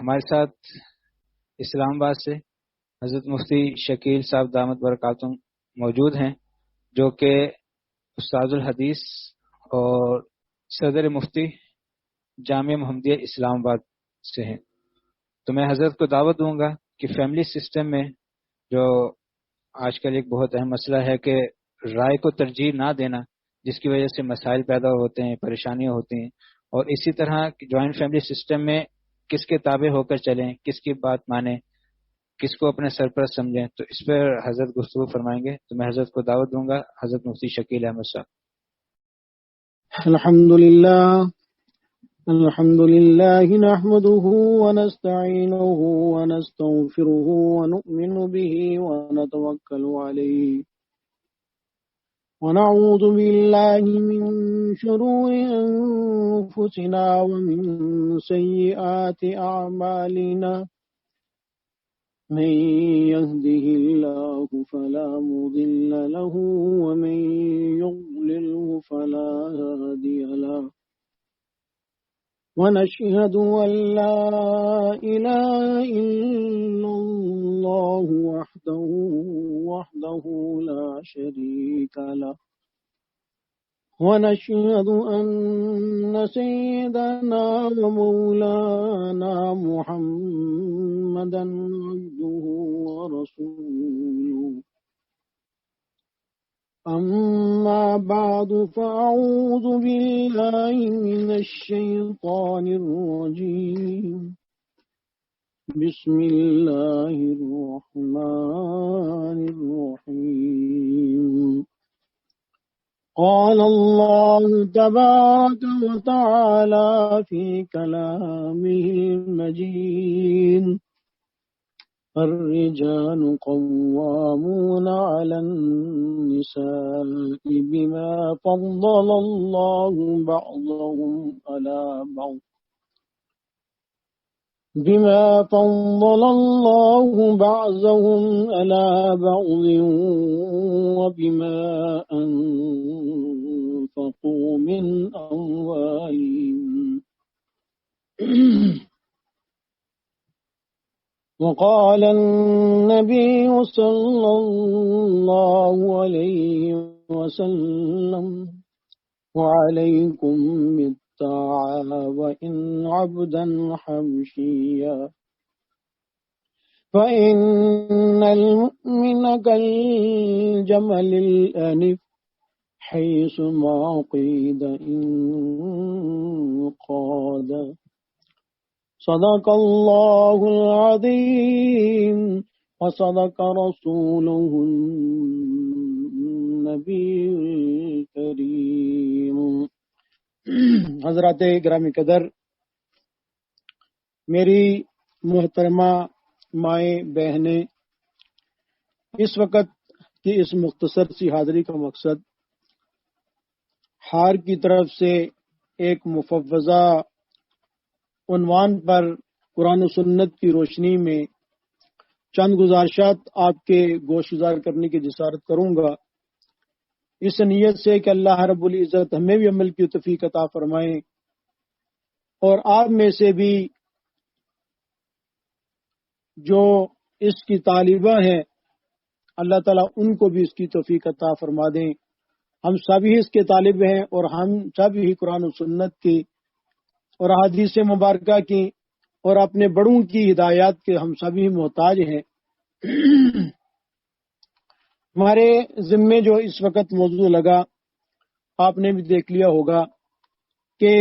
ہمارے ساتھ اسلام آباد سے حضرت مفتی شکیل صاحب دامت برکاتہم موجود ہیں، جو کہ استاد الحدیث اور صدر مفتی جامعہ محمدیہ اسلام آباد سے ہیں۔ تو میں حضرت کو دعوت دوں گا کہ فیملی سسٹم میں جو آج کل ایک بہت اہم مسئلہ ہے کہ رائے کو ترجیح نہ دینا، جس کی وجہ سے مسائل پیدا ہوتے ہیں، پریشانیاں ہوتی ہیں، اور اسی طرح جوائنٹ فیملی سسٹم میں کس کے تابع ہو کر چلیں، کس کی بات مانیں، کس کو اپنے سرپرست سمجھیں، تو اس پر حضرت گفتگو فرمائیں گے۔ تو میں حضرت کو دعوت دوں گا، حضرت مفتی شکیل احمد صاحب۔ الحمد لله نحمده ونستعينه ونستغفره ونؤمن به ونتوكل عليه ونعوذ بالله من شرور أنفسنا ومن سيئات أعمالنا من يهده الله فلا مضل له ومن يضلله فلا هادي له ونشهد أن لا إله إلا الله وحده لا شريك له ونشهد أن سيدنا ومولانا محمدا عبده ورسوله أما بعد فأعوذ بالله من الشيطان الرجيم بسم الله الرحمن الرحيم قال الله تبارك وتعالى في كلامه المجيد الرجال قوامون على النساء بما فضل الله بعضهم على بعض وبما أنفقوا من أموالهم وقال النبي صلى الله عليه وسلم وعليكم بالطاعة وإن عبدا حبشيا فإن المؤمن كالجمل الأنف حيث ما قيد انقاد صدق الله العظيم وصدق رسوله النبي الكريم۔ حضرات گرامی قدر، میری محترمہ مائیں بہنیں، اس وقت کی اس مختصر سی حاضری کا مقصد ہار کی طرف سے ایک مفوضہ عنوان پر قرآن و سنت کی روشنی میں چند گزارشات آپ کے گوش گزار کرنے کی جسارت کروں گا، اس نیت سے کہ اللہ رب العزت ہمیں بھی عمل کی توفیق عطا فرمائیں اور آپ میں سے بھی جو اس کی طالبہ ہیں اللہ تعالیٰ ان کو بھی اس کی توفیق عطا فرما دیں۔ ہم سبھی اس کے طالب ہیں اور ہم سبھی قرآن و سنت کی اور احادیث مبارکہ کی اور اپنے بڑوں کی ہدایات کے ہم سبھی محتاج ہیں۔ ہمارے ذمے جو اس وقت موضوع لگا، آپ نے بھی دیکھ لیا ہوگا کہ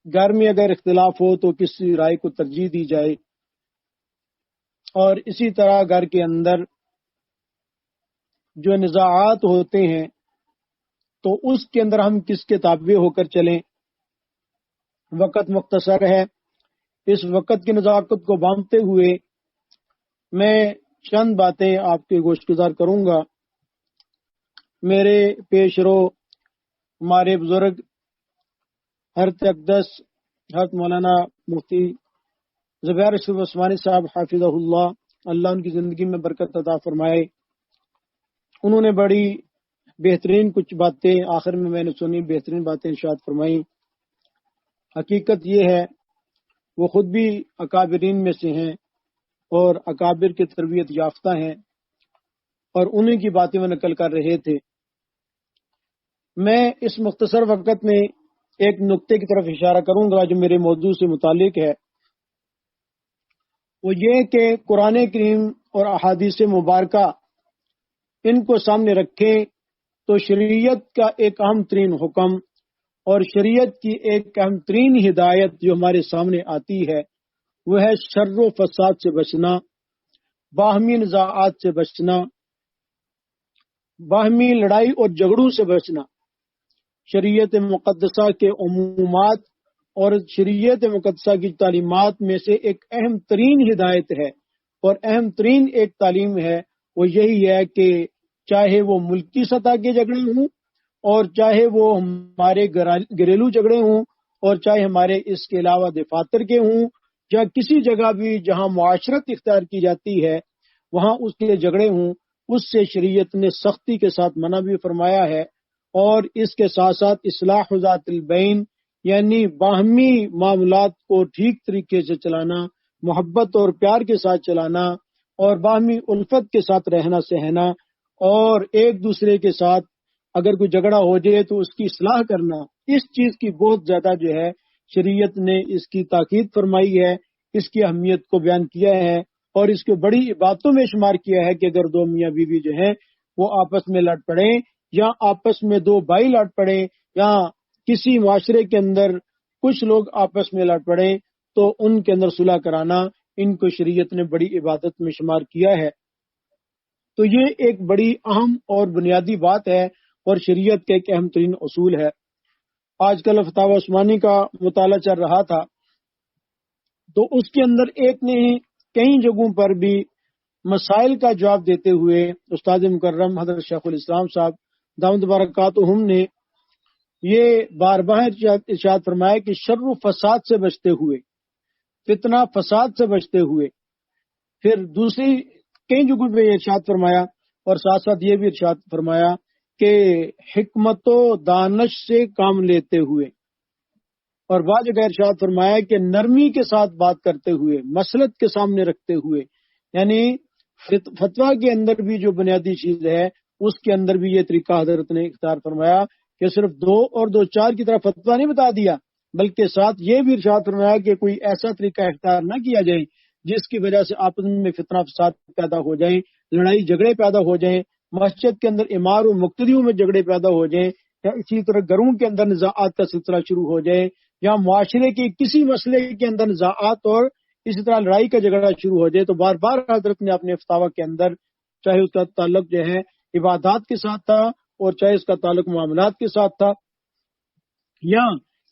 گھر میں اگر اختلاف ہو تو کس رائے کو ترجیح دی جائے، اور اسی طرح گھر کے اندر جو نزاعات ہوتے ہیں تو اس کے اندر ہم کس کے تابع ہو کر چلیں۔ وقت مختصر ہے، اس وقت کی نزاکت کو باندھتے ہوئے میں چند باتیں آپ کے گوش گزار کروں گا۔ میرے پیش رو ہمارے بزرگ حضرت اقدس حضرت مولانا مفتی زبیر یوسف عثمانی صاحب حافظہ اللہ، اللہ ان کی زندگی میں برکت عطا فرمائے، انہوں نے بڑی بہترین کچھ باتیں آخر میں نے سنی، بہترین باتیں ارشاد فرمائی۔ حقیقت یہ ہے وہ خود بھی اکابرین میں سے ہیں اور اکابر کی تربیت یافتہ ہیں، اور انہیں کی باتیں وہ نقل کر رہے تھے۔ میں اس مختصر وقت میں ایک نقطے کی طرف اشارہ کروں گا جو میرے موضوع سے متعلق ہے، وہ یہ کہ قرآن کریم اور احادیث مبارکہ ان کو سامنے رکھیں تو شریعت کا ایک اہم ترین حکم اور شریعت کی ایک اہم ترین ہدایت جو ہمارے سامنے آتی ہے وہ ہے شر و فساد سے بچنا، باہمی نزاعات سے بچنا، باہمی لڑائی اور جھگڑوں سے بچنا۔ شریعت مقدسہ کے عمومات اور شریعت مقدسہ کی تعلیمات میں سے ایک اہم ترین ہدایت ہے اور اہم ترین ایک تعلیم ہے، وہ یہی ہے کہ چاہے وہ ملکی سطح کے جھگڑے ہوں اور چاہے وہ ہمارے گھریلو جھگڑے ہوں اور چاہے ہمارے اس کے علاوہ دفاتر کے ہوں یا کسی جگہ بھی جہاں معاشرت اختیار کی جاتی ہے وہاں اس کے جھگڑے ہوں، اس سے شریعت نے سختی کے ساتھ منع بھی فرمایا ہے، اور اس کے ساتھ ساتھ اصلاح ذات البین یعنی باہمی معاملات کو ٹھیک طریقے سے چلانا، محبت اور پیار کے ساتھ چلانا اور باہمی الفت کے ساتھ رہنا سہنا، اور ایک دوسرے کے ساتھ اگر کوئی جھگڑا ہو جائے تو اس کی اصلاح کرنا، اس چیز کی بہت زیادہ جو ہے شریعت نے اس کی تاکید فرمائی ہے، اس کی اہمیت کو بیان کیا ہے اور اس کو بڑی باتوں میں شمار کیا ہے کہ اگر دو میاں بیوی جو ہیں وہ آپس میں لڑ پڑیں یا آپس میں دو بھائی لڑ پڑیں یا کسی معاشرے کے اندر کچھ لوگ آپس میں لڑ پڑیں تو ان کے اندر صلح کرانا ان کو شریعت نے بڑی عبادت میں شمار کیا ہے۔ تو یہ ایک بڑی اہم اور بنیادی بات ہے اور شریعت کا ایک اہم ترین اصول ہے۔ آج کل فتاوی عثمانی کا مطالعہ چل رہا تھا تو اس کے اندر ایک نے کئی جگہوں پر بھی مسائل کا جواب دیتے ہوئے استاد مکرم حضرت شیخ الاسلام صاحب دامت برکاتہم نے یہ بار بار ارشاد فرمایا کہ شر و فساد سے بچتے ہوئے، فتنہ فساد سے بچتے ہوئے، پھر دوسری کئی جگہوں پہ یہ ارشاد فرمایا اور ساتھ ساتھ یہ بھی ارشاد فرمایا کہ حکمت و دانش سے کام لیتے ہوئے، اور بعض جگہ ارشاد فرمایا کہ نرمی کے ساتھ بات کرتے ہوئے، مصلحت کے سامنے رکھتے ہوئے، یعنی فتویٰ کے اندر بھی جو بنیادی چیز ہے اس کے اندر بھی یہ طریقہ حضرت نے اختیار فرمایا کہ صرف 2 اور 2 4 کی طرح فتویٰ نہیں بتا دیا بلکہ ساتھ یہ بھی ارشاد فرمایا کہ کوئی ایسا طریقہ اختیار نہ کیا جائے جس کی وجہ سے آپس میں فتنہ فساد پیدا ہو جائیں، لڑائی جھگڑے پیدا ہو جائیں، مسجد کے اندر امام و مقتدیوں میں جھگڑے پیدا ہو جائیں یا اسی طرح گھروں کے اندر نزاعات کا سلسلہ شروع ہو جائے یا معاشرے کے کسی مسئلے کے اندر نزاعات اور اسی طرح لڑائی کا جھگڑا شروع ہو جائے۔ تو بار بار حضرت نے اپنے فتاوی کے اندر چاہے اس کا تعلق جو ہے عبادات کے ساتھ تھا اور چاہے اس کا تعلق معاملات کے ساتھ تھا یا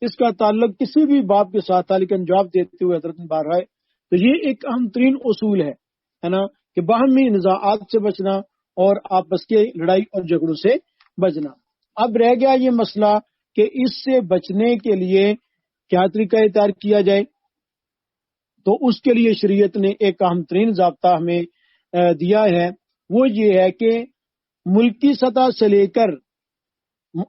اس کا تعلق کسی بھی باب کے ساتھ تھا، لیکن جواب دیتے ہوئے حضرت نے بار آئے تو یہ ایک اہم ترین اصول ہے نا کہ باہمی نزاعات سے بچنا اور آپس کے لڑائی اور جھگڑوں سے بچنا۔ اب رہ گیا یہ مسئلہ کہ اس سے بچنے کے لیے کیا طریقہ اختیار کیا جائے، تو اس کے لیے شریعت نے ایک اہم ترین ضابطہ ہمیں دیا ہے، وہ یہ ہے کہ ملکی سطح سے لے کر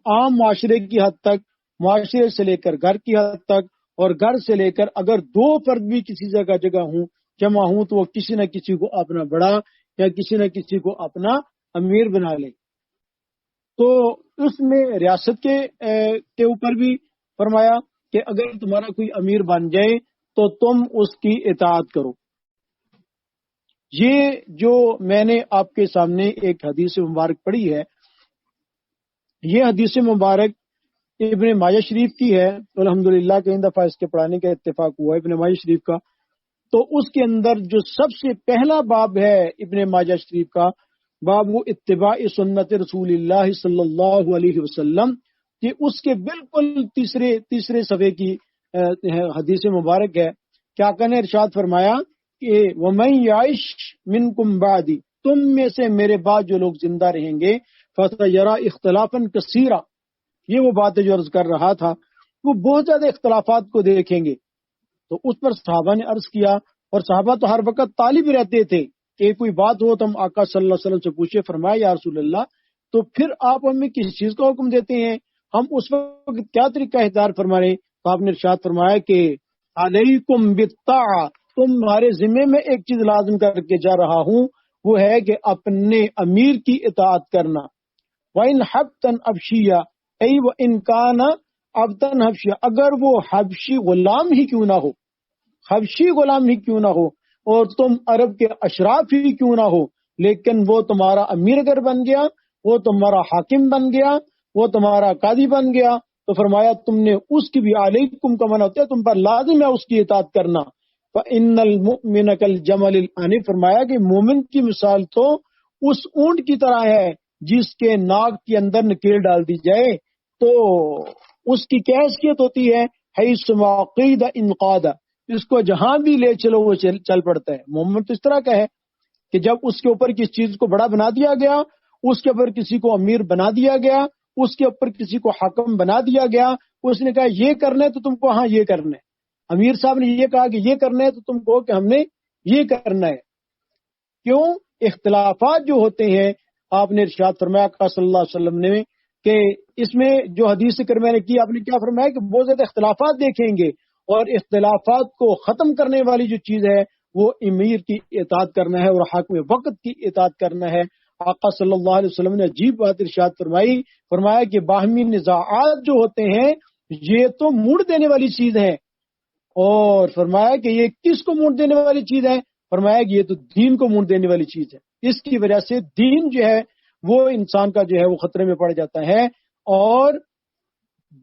عام معاشرے کی حد تک، معاشرے سے لے کر گھر کی حد تک اور گھر سے لے کر اگر 2 فرد بھی کسی جگہ ہوں جمع ہوں تو وہ کسی نہ کسی کو اپنا بڑا یا کسی نہ کسی کو اپنا امیر بنا لے۔ تو اس میں ریاست کے اوپر بھی فرمایا کہ اگر تمہارا کوئی امیر بن جائے تو تم اس کی اطاعت کرو۔ یہ جو میں نے آپ کے سامنے ایک حدیث مبارک پڑھی ہے، یہ حدیث مبارک ابن ماجہ شریف کی ہے، الحمدللہ کئی دفعہ اس کے پڑھانے کا اتفاق ہوا ابن ماجہ شریف کا۔ تو اس کے اندر جو سب سے پہلا باب ہے ابن ماجہ شریف کا باب وہ اتباع سنت رسول اللہ صلی اللہ علیہ وسلم، یہ اس کے بالکل تیسرے صفحے کی حدیث مبارک ہے کہ آقا نے ارشاد فرمایا کہ وَمَن يَعِشْ مِنْكُمْ بَعْدِي، تم میں سے میرے بعد جو لوگ زندہ رہیں گے فَسَيَرَىٰ اخْتِلَافًا كَثِيرًا، یہ وہ بات ہے جو عرض کر رہا تھا، وہ بہت زیادہ اختلافات کو دیکھیں گے۔ تو اس پر صحابہ نے عرض کیا، اور صحابہ تو ہر وقت طالب رہتے تھے کہ کوئی بات ہو تو ہم آقا صلی اللہ علیہ وسلم سے پوچھے، فرمایا یا رسول اللہ تو پھر آپ ہمیں کس چیز کا حکم دیتے ہیں، ہم اس وقت کیا طریقہ اختیار فرما رہے ہیں؟ تو آپ نے ارشاد فرمایا کہ علیکم بالطاعہ، تمہارے ذمے میں ایک چیز لازم کر کے جا رہا ہوں، وہ ہے کہ اپنے امیر کی اطاعت کرنا. وَإِنْ حَبْتًا أَبْشِيًّا أَيْ وَإِنْ كَانَ عَبْدًا حَبْشِيًّا، اگر وہ حبشی غلام ہی کیوں نہ ہو، حبشی غلام ہی کیوں نہ ہو، اور تم عرب کے اشراف ہی کیوں نہ ہو، لیکن وہ تمہارا امیر اگر بن گیا، وہ تمہارا حاکم بن گیا، وہ تمہارا قاضی بن گیا، تو فرمایا تم نے اس کی بھی علیکم کا منع ہوتا ہے، تم پر لازم ہے اس کی اطاعت کرنا. فَإِنَّ الْمُؤْمِنَ كَالْجَمَلِ الْأَنِفِ، فرمایا کہ مومن کی مثال تو اس اونٹ کی طرح ہے جس کے ناک کے اندر نکیل ڈال دی جائے تو اس کی کیا حیثیت ہوتی ہے، حیث ما قید انقاد، اس کو جہاں بھی لے چلو وہ چل پڑتا ہے. مومن تو اس طرح کا ہے کہ جب اس کے اوپر کسی چیز کو بڑا بنا دیا گیا، اس کے اوپر کسی کو امیر بنا دیا گیا، اس کے اوپر کسی کو حاکم بنا دیا گیا، اس نے کہا یہ کرنا ہے تو تم کو ہاں یہ کرنا ہے، امیر صاحب نے یہ کہا کہ یہ کرنا ہے تو تم کو کہ ہم نے یہ کرنا ہے. کیوں؟ اختلافات جو ہوتے ہیں، آپ نے ارشاد فرمایا صلی اللہ علیہ وسلم نے کہ اس میں جو حدیث ذکر میں نے کی، آپ نے کیا فرمایا کہ بہت زیادہ اختلافات دیکھیں گے، اور اختلافات کو ختم کرنے والی جو چیز ہے وہ امیر کی اطاعت کرنا ہے اور حاکم وقت کی اطاعت کرنا ہے. آقا صلی اللہ علیہ وسلم نے عجیب بات ارشاد فرمایا کہ باہمی نزاعات جو ہوتے ہیں یہ تو موڑ دینے والی چیز ہے، اور فرمایا کہ یہ کس کو موڑ دینے والی چیز ہے، فرمایا کہ یہ تو دین کو موڑ دینے والی چیز ہے. اس کی وجہ سے دین جو ہے وہ انسان کا جو ہے وہ خطرے میں پڑ جاتا ہے. اور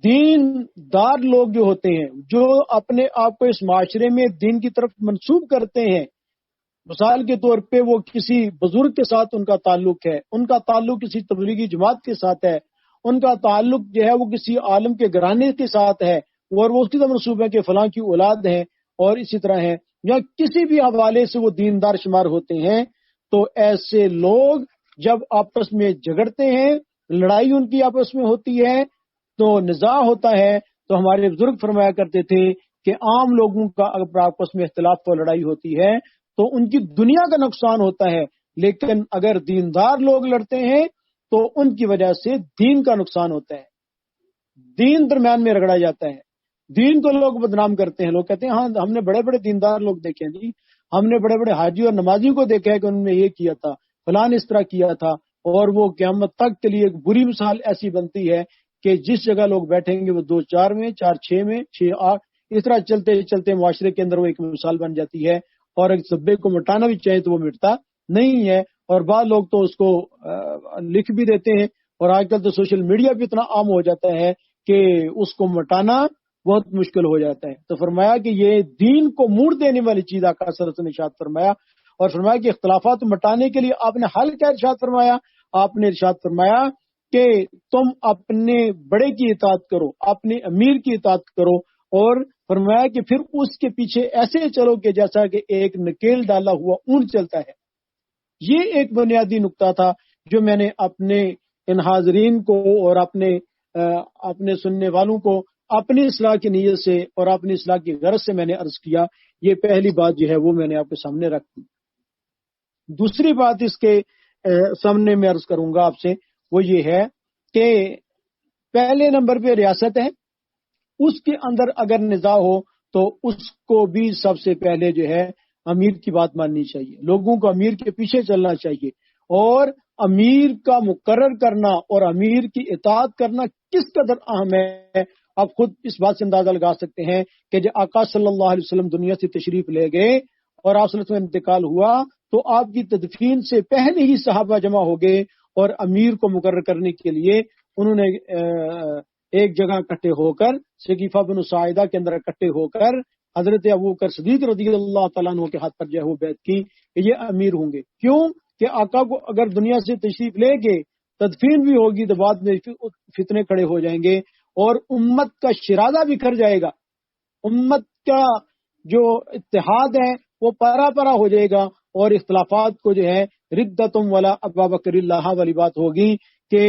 دین دار لوگ جو ہوتے ہیں، جو اپنے آپ کو اس معاشرے میں دین کی طرف منسوب کرتے ہیں، مثال کے طور پہ وہ کسی بزرگ کے ساتھ ان کا تعلق ہے، ان کا تعلق کسی تبلیغی جماعت کے ساتھ ہے، ان کا تعلق جو ہے وہ کسی عالم کے گھرانے کے ساتھ ہے، اور وہ اس کی طرف منسوب ہے کہ فلاں کی اولاد ہے اور اسی طرح ہے، یا کسی بھی حوالے سے وہ دیندار شمار ہوتے ہیں، تو ایسے لوگ جب آپس میں جھگڑتے ہیں، لڑائی ان کی آپس میں ہوتی ہے، تو نزاع ہوتا ہے، تو ہمارے بزرگ فرمایا کرتے تھے کہ عام لوگوں کا اگر آپس میں اختلاف و لڑائی ہوتی ہے تو ان کی دنیا کا نقصان ہوتا ہے، لیکن اگر دیندار لوگ لڑتے ہیں تو ان کی وجہ سے دین کا نقصان ہوتا ہے، دین درمیان میں رگڑا جاتا ہے، دین کو لوگ بدنام کرتے ہیں. لوگ کہتے ہیں ہاں ہم نے بڑے بڑے دیندار لوگ دیکھے ہیں جی، ہم نے بڑے بڑے حاجی اور نمازی کو دیکھا ہے کہ انہوں نے یہ کیا تھا، فلان اس طرح کیا تھا، اور وہ قیامت تک کے لیے ایک بری مثال ایسی بنتی ہے کہ جس جگہ لوگ بیٹھیں گے وہ 2-4 میں، 4-6 میں، 6-8، اس طرح چلتے چلتے معاشرے کے اندر وہ ایک مثال بن جاتی ہے، اور ایک سبے کو مٹانا بھی چاہے تو وہ مٹتا نہیں ہے. اور بعض لوگ تو اس کو لکھ بھی دیتے ہیں، اور آج کل تو سوشل میڈیا بھی اتنا عام ہو جاتا ہے کہ اس کو مٹانا بہت مشکل ہو جاتا ہے. تو فرمایا کہ یہ دین کو موڑ دینے والی چیز آقا صلی اللہ علیہ وسلم نے ارشاد فرمایا، اور فرمایا کہ اختلافات مٹانے کے لیے آپ نے حل کیا ارشاد فرمایا؟ آپ نے ارشاد فرمایا کہ تم اپنے بڑے کی اطاعت کرو، اپنے امیر کی اطاعت کرو، اور فرمایا کہ پھر اس کے پیچھے ایسے چلو کہ جیسا کہ ایک نکیل ڈالا ہوا اونٹ چلتا ہے. یہ ایک بنیادی نقطہ تھا جو میں نے اپنے ان حاضرین کو اور اپنے سننے والوں کو اپنی اصلاح کی نیت سے اور اپنی اصلاح کی غرض سے میں نے عرض کیا. یہ پہلی بات جو ہے وہ میں نے آپ کے سامنے رکھ دی. دوسری بات اس کے سامنے میں عرض کروں گا آپ سے، وہ یہ ہے کہ پہلے نمبر پہ ریاست ہے، اس کے اندر اگر نزاع ہو تو اس کو بھی سب سے پہلے جو ہے امیر کی بات ماننی چاہیے، لوگوں کو امیر کے پیچھے چلنا چاہیے، اور امیر کا مقرر کرنا اور امیر کی اطاعت کرنا کس قدر اہم ہے آپ خود اس بات سے اندازہ لگا سکتے ہیں کہ جب آقا صلی اللہ علیہ وسلم دنیا سے تشریف لے گئے اور آپ صلی اللہ علیہ وسلم انتقال ہوا تو آپ کی تدفین سے پہلے ہی صحابہ جمع ہو گئے، اور امیر کو مقرر کرنے کے لیے انہوں نے ایک جگہ اکٹھے ہو کر سقیفہ بن ساعدہ کے اندر اکٹھے ہو کر حضرت ابوبکر صدیق رضی اللہ تعالیٰ عنہ کے ہاتھ پر جو ہے وہ بیعت کی کہ یہ امیر ہوں گے. کیوں کہ آقا کو اگر دنیا سے تشریف لے گئے، تدفین بھی ہوگی تو بعد میں فتنے کھڑے ہو جائیں گے اور امت کا شرازہ بکھر جائے گا، امت کا جو اتحاد ہے وہ پارا پارا ہو جائے گا، اور اختلافات کو جو ہے ردتم ولا ابا بکر اللہ والی بات ہوگی کہ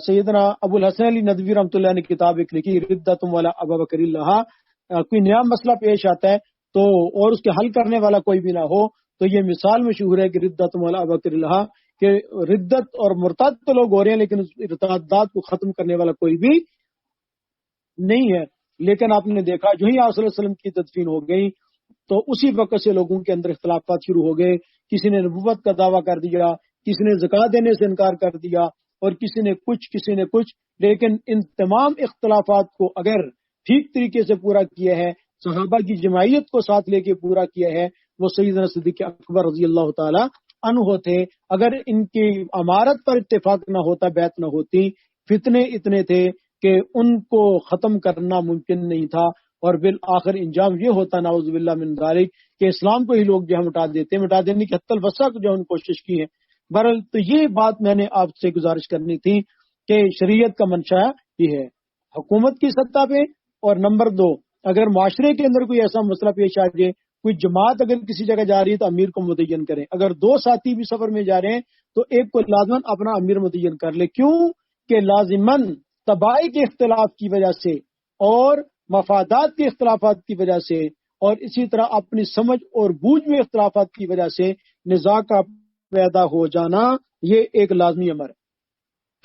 سیدنا ابو الحسن علی ندوی رحمۃ اللہ نے کتاب ایک لکھی، ردتم ولا ابا بکر اللہ. کوئی نیا مسئلہ پیش آتا ہے تو اور اس کے حل کرنے والا کوئی بھی نہ ہو تو یہ مثال مشہور ہے کہ ردتم ولا ابا بکر اللہ، کہ ردت اور مرتد تو لوگ ہو رہے ہیں لیکن ارتداد کو ختم کرنے والا کوئی بھی نہیں ہے. لیکن آپ نے دیکھا جو ہی آپ صلی اللہ علیہ وسلم کی تدفین ہو گئی تو اسی وقت سے لوگوں کے اندر اختلافات شروع ہو گئے. کسی نے نبوت کا دعویٰ کر دیا، کسی نے زکوٰۃ دینے سے انکار کر دیا، اور کسی نے کچھ. لیکن ان تمام اختلافات کو اگر ٹھیک طریقے سے پورا کیا ہے، صحابہ کی جماعیت کو ساتھ لے کے پورا کیا ہے، وہ سیدنا صدیق اکبر رضی اللہ تعالی عنہ تھے. اگر ان کی امارت پر اتفاق نہ ہوتا، بیعت نہ ہوتی، فتنے اتنے تھے کہ ان کو ختم کرنا ممکن نہیں تھا، اور بالآخر انجام یہ ہوتا نعوذ باللہ من ذالک کہ اسلام کو ہی لوگ جو ہے مٹا دینے کی حتی الوسع جو ان کوشش کی ہے. بہرحال تو یہ بات میں نے آپ سے گزارش کرنی تھی کہ شریعت کا منشا یہ ہے حکومت کی سطح پہ. اور نمبر 2، اگر معاشرے کے اندر کوئی ایسا مسئلہ پیش آ جائے، کوئی جماعت اگر کسی جگہ جا رہی ہے تو امیر کو متعین کریں. اگر 2 ساتھی بھی سفر میں جا رہے ہیں تو ایک کو لازماً اپنا امیر متعین کر لے. کیوں کہ لازماً طبائی کے اختلاف کی وجہ سے اور مفادات کے اختلافات کی وجہ سے اور اسی طرح اپنی سمجھ اور بوجھ میں اختلافات کی وجہ سے نزاع کا پیدا ہو جانا یہ ایک لازمی امر ہے.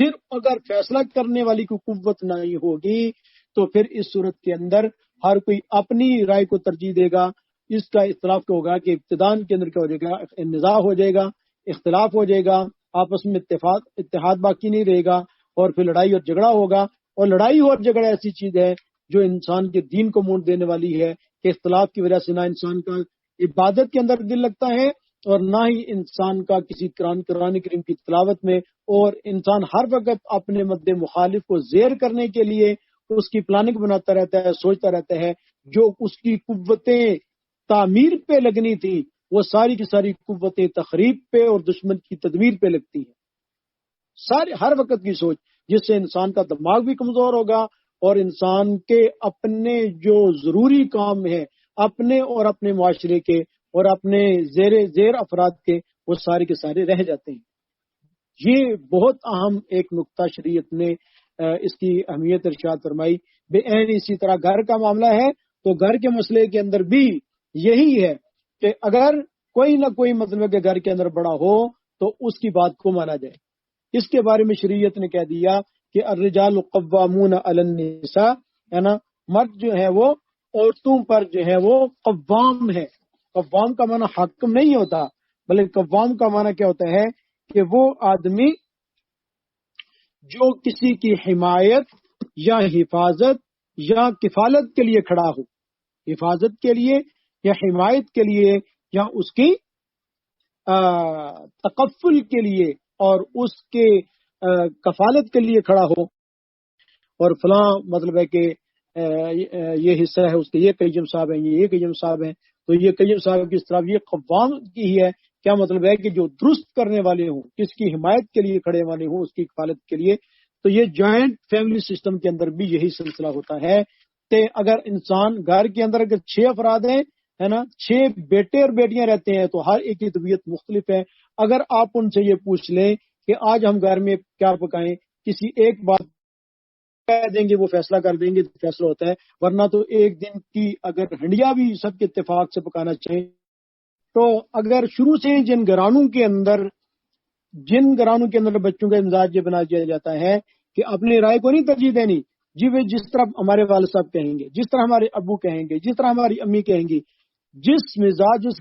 پھر اگر فیصلہ کرنے والی کو قوت نہیں ہوگی تو پھر اس صورت کے اندر ہر کوئی اپنی رائے کو ترجیح دے گا. اس کا اختلاف کیا ہوگا کہ ابتدان کے اندر کیا ہو جائے گا، نزاع ہو جائے گا، اختلاف ہو جائے گا، آپس میں اتحاد باقی نہیں رہے گا، اور پھر لڑائی اور جھگڑا ہوگا. اور لڑائی اور جھگڑا ایسی چیز ہے جو انسان کے دین کو موڑ دینے والی ہے کہ اختلاف کی وجہ سے نہ انسان کا عبادت کے اندر دل لگتا ہے اور نہ ہی انسان کا کسی قرآن کریم کی تلاوت میں. اور انسان ہر وقت اپنے مد مخالف کو زیر کرنے کے لیے اس کی پلاننگ بناتا رہتا ہے، سوچتا رہتا ہے. جو اس کی قوتیں تعمیر پہ لگنی تھی وہ ساری کی ساری قوتیں تخریب پہ اور دشمن کی تدمیر پہ لگتی ہیں. ہر وقت کی سوچ جس سے انسان کا دماغ بھی کمزور ہوگا اور انسان کے اپنے جو ضروری کام ہیں اپنے اور اپنے معاشرے کے اور اپنے زیر افراد کے وہ سارے کے سارے رہ جاتے ہیں. یہ بہت اہم ایک نقطہ شریعت نے اس کی اہمیت ارشاد فرمائی. بے عین اسی طرح گھر کا معاملہ ہے تو گھر کے مسئلے کے اندر بھی یہی ہے کہ اگر کوئی نہ کوئی مطلب کہ گھر کے اندر بڑا ہو تو اس کی بات کو مانا جائے. اس کے بارے میں شریعت نے کہہ دیا کہ الرجال قوامون علی النساء، ہے نا، مرد جو ہے وہ عورتوں پر جو ہے وہ قوام ہے. قوام کا معنی حاکم نہیں ہوتا، بلکہ قوام کا معنی کیا ہوتا ہے کہ وہ آدمی جو کسی کی حمایت یا حفاظت یا کفالت کے لیے کھڑا ہو، حفاظت کے لیے یا حمایت کے لیے یا اس کی تکفل کے لیے اور اس کے کفالت کے لیے کھڑا ہو. اور فلاں مطلب ہے کہ یہ حصہ ہے اس کے، یہ قیم صاحب ہیں، یہ قیم صاحب ہیں، تو یہ قیم صاحب کی طرف یہ قوام کی ہی ہے. کیا مطلب ہے کہ جو درست کرنے والے ہوں، کس کی حمایت کے لیے کھڑے والے ہوں، اس کی کفالت کے لیے. تو یہ جوائنٹ فیملی سسٹم کے اندر بھی یہی سلسلہ ہوتا ہے کہ اگر انسان گھر کے اندر اگر 6 افراد ہیں، ہے نا، 6 بیٹے اور بیٹیاں رہتے ہیں تو ہر ایک کی طبیعت مختلف ہے. اگر آپ ان سے یہ پوچھ لیں کہ آج ہم گھر میں کیا پکائیں، کسی ایک بات کہہ دیں گے، وہ فیصلہ کر دیں گے تو فیصلہ ہوتا ہے. ورنہ تو ایک دن کی اگر ہنڈیا بھی سب کے اتفاق سے پکانا چاہیں تو اگر شروع سے جن گھرانوں کے اندر بچوں کا مزاج یہ بنا دیا جاتا ہے کہ اپنی رائے کو نہیں ترجیح دینی، جی وہ جس طرح ہمارے والد صاحب کہیں گے، جس طرح ہمارے ابو کہیں گے، جس طرح ہماری امی کہیں گی، جس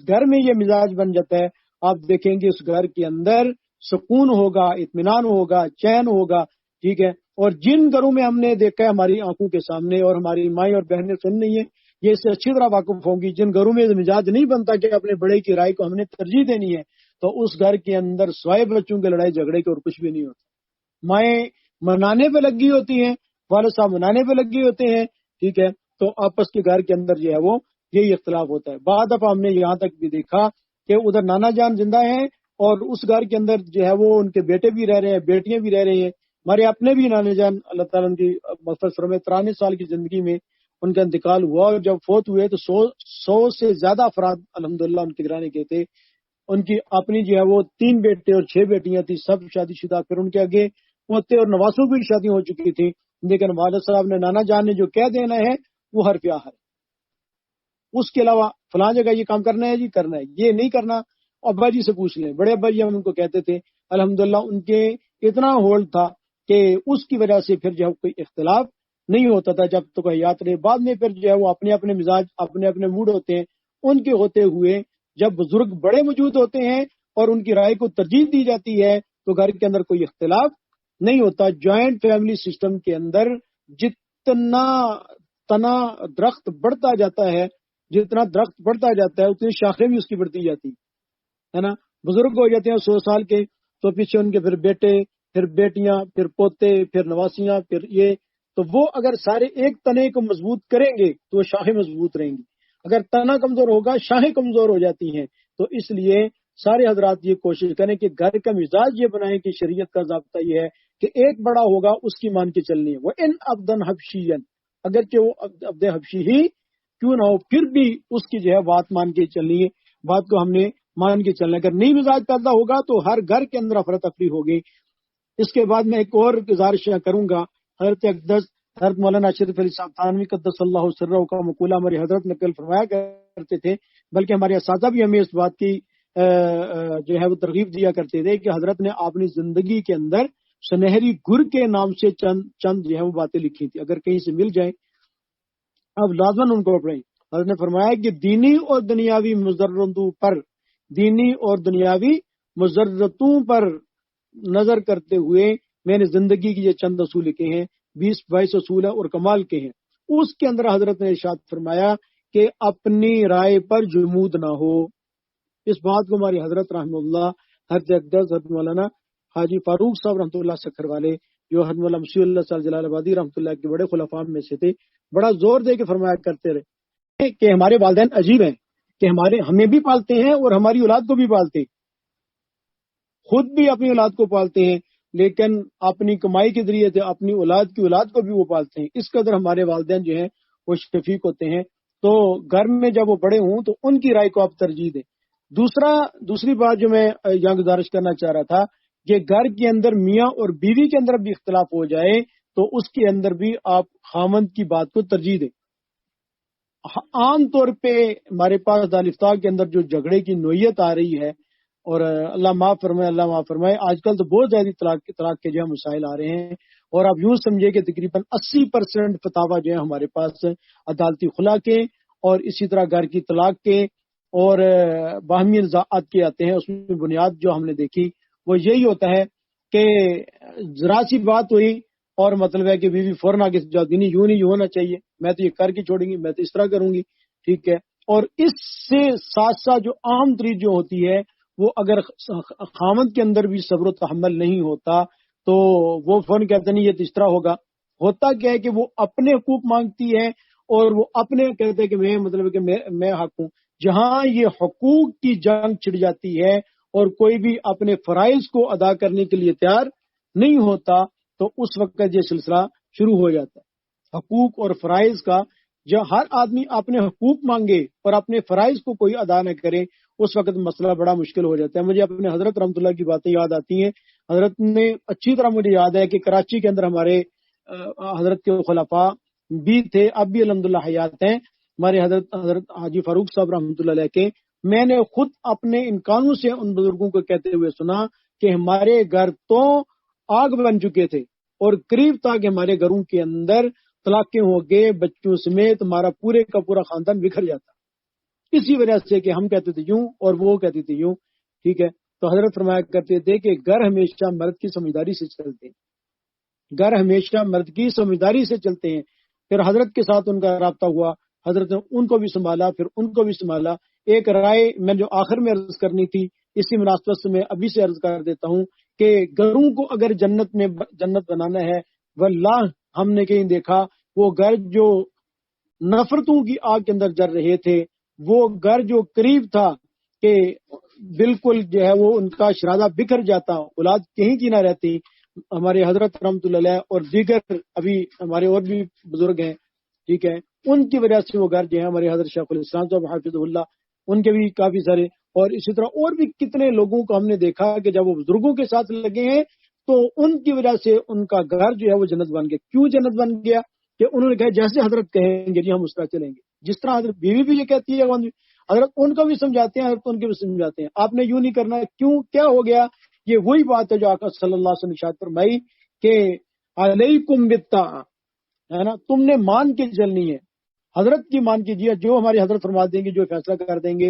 گھر میں یہ مزاج بن جاتا ہے آپ دیکھیں گے اس گھر کے اندر سکون ہوگا، اطمینان ہوگا، چین ہوگا. ٹھیک ہے. اور جن گھروں میں ہم نے دیکھا ہے ہماری آنکھوں کے سامنے اور ہماری مائیں اور بہنیں سن رہی ہیں، یہ اس سے اچھی طرح واقف ہوں گی، جن گھروں میں مزاج نہیں بنتا کہ اپنے بڑے کی رائے کو ہم نے ترجیح دینی ہے، تو اس گھر کے اندر سوائے بچوں کے لڑائی جھگڑے کے اور کچھ بھی نہیں ہوتا. مائیں منانے پہ لگی ہوتی ہیں، والد صاحب منانے پہ لگی ہوتے ہیں. ٹھیک ہے. تو آپس کے گھر کے اندر جو ہے وہ یہی اختلاف ہوتا ہے. بعد دفعہ ہم نے یہاں تک بھی دیکھا کہ ادھر نانا جان زندہ ہیں اور اس گھر کے اندر جو ہے وہ ان کے بیٹے بھی رہ رہے ہیں، بیٹیاں بھی رہ رہی ہیں. ہمارے اپنے بھی نانا جان اللہ تعالیٰ کی مغفرت فرمائے 93 سال کی زندگی میں ان کا انتقال ہوا، اور جب فوت ہوئے تو 100 سے زیادہ افراد الحمدللہ ان کے گھرانے کے تھے. ان کی اپنی جو ہے وہ 3 بیٹے اور 6 بیٹیاں تھیں، سب شادی شدہ. پھر ان کے آگے پوتے اور نواسوں کی شادی ہو چکی تھی، لیکن والد صاحب نے نانا جان نے جو کہہ دینا ہے وہ حرف آخر، اس کے علاوہ فلاں جگہ یہ کام کرنا ہے جی کرنا ہے، یہ نہیں کرنا ابا جی سے پوچھ لیں. بڑے ابا جی ہم ان کو کہتے تھے. الحمدللہ ان کے اتنا ہولڈ تھا کہ اس کی وجہ سے پھر جو کوئی اختلاف نہیں ہوتا تھا جب تک حیات رہے. بعد میں پھر جو ہے وہ اپنے اپنے مزاج اپنے اپنے موڈ ہوتے ہیں. ان کے ہوتے ہوئے جب بزرگ بڑے موجود ہوتے ہیں اور ان کی رائے کو ترجیح دی جاتی ہے تو گھر کے اندر کوئی اختلاف نہیں ہوتا. جوائنٹ فیملی سسٹم کے اندر جتنا تنا درخت بڑھتا جاتا ہے اتنی شاخیں بھی اس کی بڑھتی جاتی ہے نا. بزرگ ہو جاتے ہیں 100 سال کے تو پیچھے ان کے پھر بیٹے پھر بیٹیاں پھر پوتے پھر نواسیاں پھر یہ. تو وہ اگر سارے ایک تنے کو مضبوط کریں گے تو وہ شاخیں مضبوط رہیں گی. اگر تنا کمزور ہوگا شاخیں کمزور ہو جاتی ہیں. تو اس لیے سارے حضرات یہ کوشش کریں کہ گھر کا مزاج یہ بنائیں کہ شریعت کا ضابطہ یہ ہے کہ ایک بڑا ہوگا اس کی مان کے چلنی ہے. وہ ان ابدن حبشین اگرچہ وہ عبد حبشی ہی کیوں نہ ہو پھر بھی اس کی جو ہے بات مان کے چلنی ہے. بات کو ہم نے مان کے چلنا. اگر نئی مزاج پیدا ہوگا تو ہر گھر کے اندر افراتفری ہوگی. اس کے بعد میں ایک اور گزارش کروں گا. حضرت اقدس حضرت مولانا اشرف علی صاحب تھانوی قدس اللہ سرہ کا مقولہ ہماری حضرت نقل فرمایا کرتے تھے. بلکہ ہمارے اساتذہ بھی ہمیں اس بات کی جو ہے وہ ترغیب دیا کرتے تھے کہ حضرت نے اپنی زندگی کے اندر سنہری گر کے نام سے چند جو ہے وہ باتیں لکھی تھی. اگر کہیں سے مل جائیں اب لازماً ان کو پڑھیں. حضرت نے فرمایا کہ دینی اور دنیاوی مضرتوں پر نظر کرتے ہوئے میں نے زندگی کی یہ چند اصول لکھے ہیں. 20-22 اصول ہیں اور کمال کے ہیں. اس کے اندر حضرت نے ارشاد فرمایا کہ اپنی رائے پر جمود نہ ہو. اس بات کو ہماری حضرت رحمہ اللہ حضرت اقدس حضرت مولانا حاجی فاروق صاحب رحمۃ اللہ سکھر والے جو حضرت مولانا مشیر اللہ صاحب جلال آبادی رحمۃ اللہ کے بڑے خلفاء میں سے تھے بڑا زور دے کے فرمایا کرتے رہے کہ ہمارے والدین عجیب ہیں کہ ہمیں بھی پالتے ہیں اور ہماری اولاد کو بھی پالتے ہیں. خود بھی اپنی اولاد کو پالتے ہیں لیکن اپنی کمائی کے ذریعے سے اپنی اولاد کی اولاد کو بھی وہ پالتے ہیں. اس قدر ہمارے والدین جو ہیں وہ شفیق ہوتے ہیں. تو گھر میں جب وہ بڑے ہوں تو ان کی رائے کو آپ ترجیح دیں. دوسری بات جو میں یہاں گزارش کرنا چاہ رہا تھا کہ گھر کے اندر میاں اور بیوی کے اندر بھی اختلاف ہو جائے تو اس کے اندر بھی آپ خامند کی بات کو ترجیح دیں. عام طور پہ ہمارے پاس دارالفتاح کے اندر جو جھگڑے کی نوعیت آ رہی ہے اور اللہ معاف فرمائے آج کل تو بہت زیادہ طلاق کے جو ہے مسائل آ رہے ہیں. اور آپ یوں سمجھے کہ تقریباً 80% فتاوا جو ہے ہمارے پاس عدالتی خلا کے اور اسی طرح گھر کی طلاق کے اور باہمی نزاعات کے آتے ہیں. اس میں بنیاد جو ہم نے دیکھی وہ یہی ہوتا ہے کہ ذرا سی بات ہوئی اور مطلب ہے کہ بیوی فوراً آگے جا دینی یوں نہیں ہونا چاہیے, میں تو یہ کر کے چھوڑیں گی, میں تو اس طرح کروں گی, ٹھیک ہے. اور اس سے ساتھ ساتھ جو عام ترین جو ہوتی ہے وہ اگر خامد کے اندر بھی صبر و تحمل نہیں ہوتا تو وہ فوراً کہتے نہیں یہ تو اس طرح ہوگا. ہوتا کیا ہے کہ وہ اپنے حقوق مانگتی ہے اور وہ اپنے کہتے ہیں کہ میں مطلب کہ میں حق ہوں. جہاں یہ حقوق کی جنگ چھڑ جاتی ہے اور کوئی بھی اپنے فرائض کو ادا کرنے کے لیے تیار نہیں ہوتا تو اس وقت یہ سلسلہ شروع ہو جاتا ہے. حقوق اور فرائض کا جب ہر آدمی اپنے حقوق مانگے اور اپنے فرائض کو کوئی ادا نہ کرے اس وقت مسئلہ بڑا مشکل ہو جاتا ہے. مجھے اپنے حضرت رحمۃ اللہ کی باتیں یاد آتی ہیں. حضرت نے اچھی طرح مجھے یاد ہے کہ کراچی کے اندر ہمارے حضرت کے خلفاء بھی تھے, اب بھی الحمدللہ حیات ہیں ہمارے حضرت حاجی فاروق صاحب رحمۃ اللہ علیہ کے. میں نے خود اپنے ان کانوں سے ان بزرگوں کو کہتے ہوئے سنا کہ ہمارے گھر تو آگ بن چکے تھے اور قریب تھا کہ ہمارے گھروں کے اندر طلاقیں ہو گئے, بچوں سمیت ہمارا پورے کا پورا خاندان بکھر جاتا, اسی وجہ سے کہ ہم کہتے تھے یوں اور وہ کہتی تھی یوں, ٹھیک ہے. تو حضرت فرمایا کرتے تھے کہ گھر ہمیشہ مرد کی سمجھداری سے چلتے ہیں, گھر ہمیشہ مرد کی سمجھداری سے چلتے ہیں. پھر حضرت کے ساتھ ان کا رابطہ ہوا, حضرت نے ان کو بھی سنبھالا پھر ان کو بھی سنبھالا. ایک رائے میں جو آخر میں عرض کرنی تھی اسی مناسبت سے میں ابھی سے عرض کر دیتا ہوں کہ گھروں کو اگر جنت بنانا ہے واللہ ہم نے کہیں دیکھا وہ گھر جو نفرتوں کی آگ کے اندر جل رہے تھے, وہ گھر جو قریب تھا کہ بالکل جو ہے وہ ان کا شرادہ بکھر جاتا, اولاد کہیں کی نہ رہتی. ہمارے حضرت رحمۃ اللہ علیہ اور دیگر ابھی ہمارے اور بھی بزرگ ہیں, ٹھیک ہے, ان کی وجہ سے وہ گھر جو ہے ہمارے حضرت شیخ الاسلام صاحب حافظ اللہ ان کے بھی کافی سارے اور اسی طرح اور بھی کتنے لوگوں کو ہم نے دیکھا کہ جب وہ بزرگوں کے ساتھ لگے ہیں تو ان کی وجہ سے ان کا گھر جو ہے وہ جنت بن گیا. کیوں جنت بن گیا کہ انہوں نے کہا جیسے حضرت کہیں گے جی ہم اس طرح چلیں گے, جس طرح حضرت بیوی بھی یہ کہتی ہے حضرت ان کو بھی سمجھاتے ہیں, حضرت ان کے بھی سمجھاتے ہیں آپ نے یوں نہیں کرنا. کیوں کیا ہو گیا؟ یہ وہی بات ہے جو آقا صلی اللہ علیہ وسلم نے ارشاد فرمائی کہ علیکم بالطاعہ, ہے نا، تم نے مان کے چلنی ہے، حضرت کی مان کیجیے، جو ہماری حضرت فرما دیں گے، جو فیصلہ کر دیں گے۔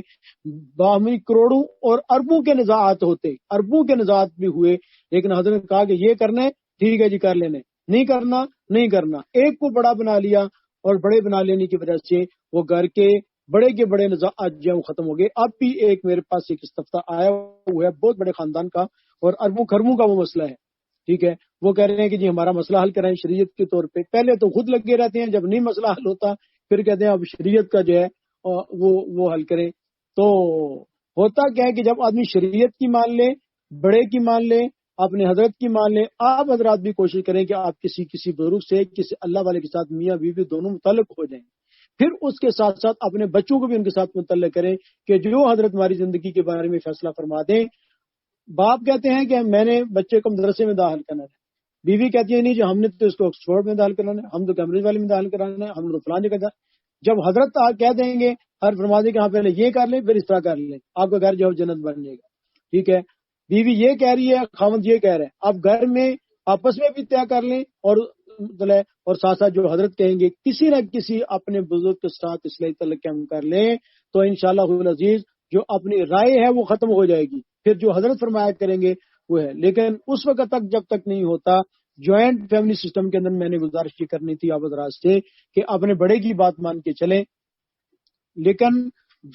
باہمی کروڑوں اور اربوں کے نزاعات ہوتے، اربوں کے نزاعات بھی ہوئے، لیکن حضرت نے کہا کہ یہ کرنا ہے ٹھیک ہے جی کر لینے، نہیں کرنا نہیں کرنا۔ ایک کو بڑا بنا لیا، اور بڑے بنا لینے کی وجہ سے وہ گھر کے بڑے نزاعات جو وہ ختم ہو گئے۔ اب بھی ایک میرے پاس ایک استفتہ آیا ہوا ہے بہت بڑے خاندان کا، اور اربوں خربوں کا وہ مسئلہ ہے، ٹھیک ہے۔ وہ کہہ رہے ہیں کہ جی ہمارا مسئلہ حل کرائیں شریعت کے طور پہ۔ پہلے تو خود لگے رہتے ہیں، جب نہیں مسئلہ حل ہوتا پھر کہتے ہیں اب شریعت کا جو ہے وہ حل کریں۔ تو ہوتا کیا ہے کہ جب آدمی شریعت کی مان لے، بڑے کی مان لے، اپنے حضرت کی مان لے، آپ حضرات بھی کوشش کریں کہ آپ کسی بزرگ سے، کسی اللہ والے کے ساتھ میاں بیوی دونوں متعلق ہو جائیں، پھر اس کے ساتھ ساتھ اپنے بچوں کو بھی ان کے ساتھ متعلق کریں کہ جو حضرت ہماری زندگی کے بارے میں فیصلہ فرما دیں۔ باپ کہتے ہیں کہ میں نے بچے کو مدرسے میں داخل کرنا ہے، بیوی کہتی ہے نہیں جو ہم نے تو اس کو آکسفورڈ میں داخل کرانا ہے، ہم تو کیمبرج والے میں داخل کرانا ہے، ہم نے تو فلاں جگہ۔ جب حضرت کہہ دیں گے، ہر فرما دیں کہ ہاں پہلے یہ کر لیں پھر اس طرح کر لیں، آپ کا گھر جو ہے جنت بن جائے گا، ٹھیک ہے۔ بیوی یہ کہہ رہی ہے، خاوند یہ کہہ رہے ہیں، آپ گھر میں آپس میں بھی طے کر لیں، اور ساتھ ساتھ جو حضرت کہیں گے کسی نہ کسی اپنے بزرگ کے ساتھ اصلاحی تعلق قائم کر لیں، تو انشاءاللہ العزیز جو اپنی رائے ہے وہ ختم ہو جائے گی، پھر جو حضرت فرمایا کریں گے وہ ہے۔ لیکن اس وقت تک جب تک نہیں ہوتا، جوائنٹ فیملی سسٹم کے اندر میں نے گزارش کی کرنی تھی آپ حضرات سے کہ اپنے بڑے کی بات مان کے چلیں، لیکن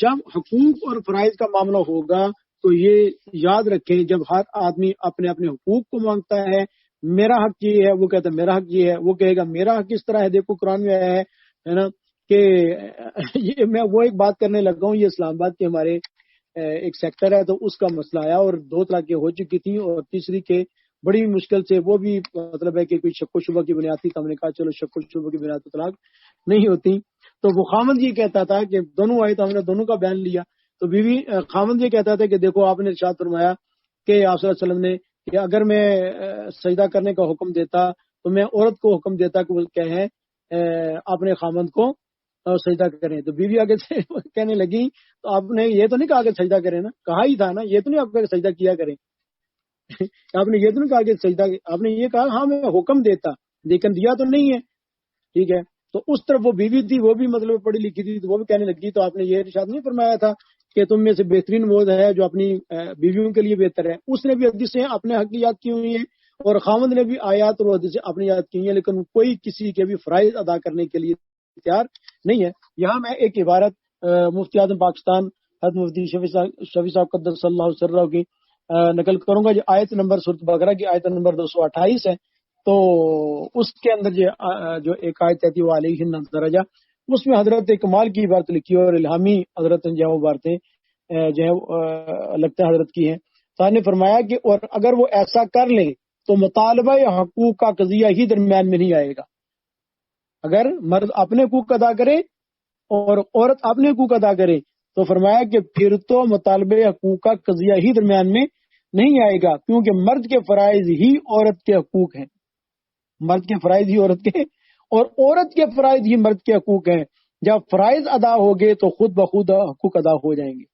جب حقوق اور فرائض کا معاملہ ہوگا تو یہ یاد رکھیں، جب ہر آدمی اپنے اپنے حقوق کو مانگتا ہے، میرا حق یہ ہے، وہ کہتا ہے میرا حق یہ ہے، وہ کہے گا میرا حق اس طرح ہے، دیکھو قرآن میں آیا ہے نا کہ یہ میں وہ ایک بات کرنے لگا ہوں، یہ اسلام آباد کے ہمارے ایک سیکٹر ہے تو اس کا مسئلہ آیا، اور 2 طلاقیں ہو چکی تھیں، اور تیسری کے بڑی مشکل سے، وہ بھی مطلب ہے کہ کوئی شک و شبہ کی بنیاد تھی، تو ہم نے کہا چلو شک و شبہ کی بنیاد پر طلاق نہیں ہوتی۔ تو وہ خامند یہ کہتا تھا کہ دونوں آئے تو ہم نے دونوں کا بیان لیا، تو بیوی خامند یہ کہتا تھا کہ دیکھو آپ نے ارشاد فرمایا کہ آپ صلی اللہ علیہ وسلم نے کہ اگر میں سجدہ کرنے کا حکم دیتا تو میں عورت کو حکم دیتا کہ وہ کہیں اپنے خامند کو سجدہ کریں۔ تو بیوی آگے سے کہنے لگی تو آپ نے یہ تو نہیں کہا کہ سجدہ کریں نا، کہا ہی تھا نا، یہ تو نہیں آپ کا سجدہ کیا کریں آپ نے یہ تو نہیں کہا کہ سجدہ، آپ نے یہ کہا ہاں میں حکم دیتا، لیکن دیا تو نہیں ہے، ٹھیک ہے۔ تو اس طرف وہ بیوی تھی، وہ بھی مطلب پڑھی لکھی تھی، تو وہ بھی کہنے لگی تو آپ نے یہ ارشاد نہیں فرمایا تھا کہ تم میں سے بہترین وہ ہے جو اپنی بیویوں کے لیے بہتر ہے۔ اس نے بھی حدیث سے اپنے حق کی یاد کی ہوئی ہے، اور خامد نے بھی آیات اور حدیث سے اپنی یاد کی ہیں، لیکن کوئی کسی کے بھی فرائض ادا کرنے کے لیے تیار نہیں ہے۔ یہاں میں ایک عبارت مفتی اعظم پاکستان حضرت مفتی شفیع صاحب قدس اللہ سرہ کی نقل کروں گا، جو آیت نمبر سورۃ بقرہ کی آیت نمبر 228 ہے، تو اس کے اندر جو ایک آیت ہے وہ علیہ درجہ، اس میں حضرت کمال کی عبارت لکھی ہے، اور الہامی حضرت جو وہ باتیں جو ہے لگتا ہے حضرت کی ہیں۔ صاحب نے فرمایا کہ اور اگر وہ ایسا کر لیں تو مطالبہ یا حقوق کا قضیہ ہی درمیان میں نہیں آئے گا۔ اگر مرد اپنے حقوق ادا کرے اور عورت اپنے حقوق ادا کرے تو فرمایا کہ پھر تو مطالبہ حقوق کا قضیہ ہی درمیان میں نہیں آئے گا، کیونکہ مرد کے فرائض ہی عورت کے حقوق ہیں، مرد کے فرائض ہی عورت کے، اور عورت کے فرائض ہی مرد کے حقوق ہیں۔ جب فرائض ادا ہو گئے تو خود بخود حقوق ادا ہو جائیں گے۔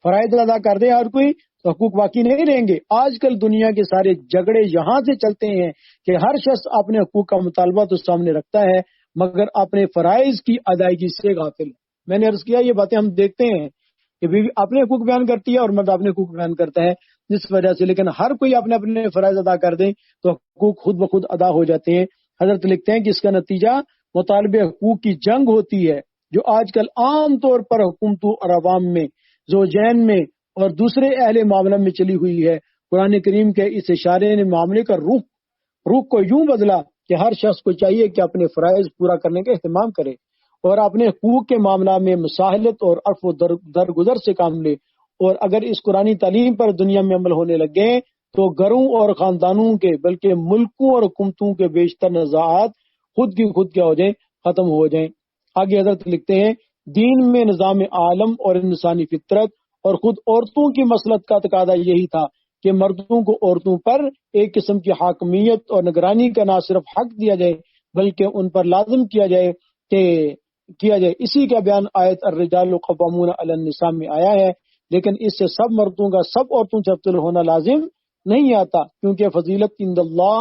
فرائض ادا کر دے ہر کوئی تو حقوق باقی نہیں رہیں گے۔ آج کل دنیا کے سارے جھگڑے یہاں سے چلتے ہیں کہ ہر شخص اپنے حقوق کا مطالبہ تو سامنے رکھتا ہے مگر اپنے فرائض کی ادائیگی سے غافل۔ میں نے عرض کیا یہ باتیں ہم دیکھتے ہیں کہ بیوی اپنے حقوق بیان کرتی ہے اور مرد اپنے حقوق بیان کرتا ہے، جس وجہ سے لیکن ہر کوئی اپنے اپنے فرائض ادا کر دیں تو حقوق خود بخود ادا ہو جاتے ہیں۔ حضرت لکھتے ہیں کہ اس کا نتیجہ مطالبہ حقوق کی جنگ ہوتی ہے، جو آج کل عام طور پر حکومتوں اور عوام میں، زوجین میں اور دوسرے اہل معاملہ میں چلی ہوئی ہے۔ قرآن کریم کے اس اشارے نے معاملے کا رخ کو یوں بدلا کہ ہر شخص کو چاہیے کہ اپنے فرائض پورا کرنے کا اہتمام کرے اور اپنے حقوق کے معاملہ میں مساہلت اور عفو درگزر سے کام لے، اور اگر اس قرآنی تعلیم پر دنیا میں عمل ہونے لگے تو گھروں اور خاندانوں کے بلکہ ملکوں اور حکومتوں کے بیشتر نزاعات خود کی خود کیا ہو جائیں، ختم ہو جائیں۔ آگے حضرت لکھتے ہیں دین میں نظام عالم اور انسانی فطرت اور خود عورتوں کی مصلحت کا تقاضا یہی تھا کہ مردوں کو عورتوں پر ایک قسم کی حاکمیت اور نگرانی کا نہ صرف حق دیا جائے بلکہ ان پر لازم کیا جائے۔ اسی کا بیان آیت الرجال قوامون علی النساء میں آیا ہے، لیکن اس سے سب مردوں کا سب عورتوں سے افضل ہونا لازم نہیں آتا، کیونکہ فضیلت عند اللہ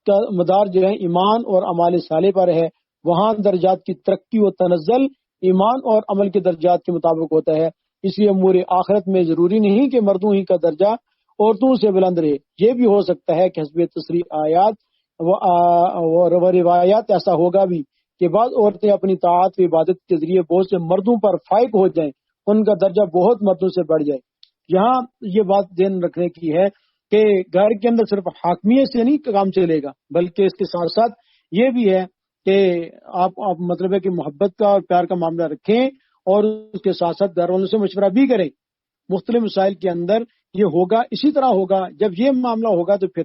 کا مدار جو ہے ایمان اور اعمال صالح پر ہے، وہاں درجات کی ترقی و تنزل ایمان اور عمل کے درجات کے مطابق ہوتا ہے. اس لیے امور آخرت میں ضروری نہیں کہ مردوں ہی کا درجہ عورتوں سے بلند رہے. یہ بھی ہو سکتا ہے کہ حسب تصریح آیات و روایات ایسا ہوگا بھی کہ بعض عورتیں اپنی طاعت و عبادت کے ذریعے بہت سے مردوں پر فائق ہو جائیں، ان کا درجہ بہت مردوں سے بڑھ جائے. یہاں یہ بات دھیان رکھنے کی ہے کہ گھر کے اندر صرف حاکمیت سے نہیں کام چلے گا، بلکہ اس کے ساتھ ساتھ یہ بھی ہے کہ آپ مطلب ہے کہ محبت کا اور پیار کا معاملہ رکھیں، اور اس کے ساتھ ساتھ گھر والوں سے مشورہ بھی کریں. مختلف مسائل کے اندر یہ ہوگا، اسی طرح ہوگا. جب یہ معاملہ ہوگا تو پھر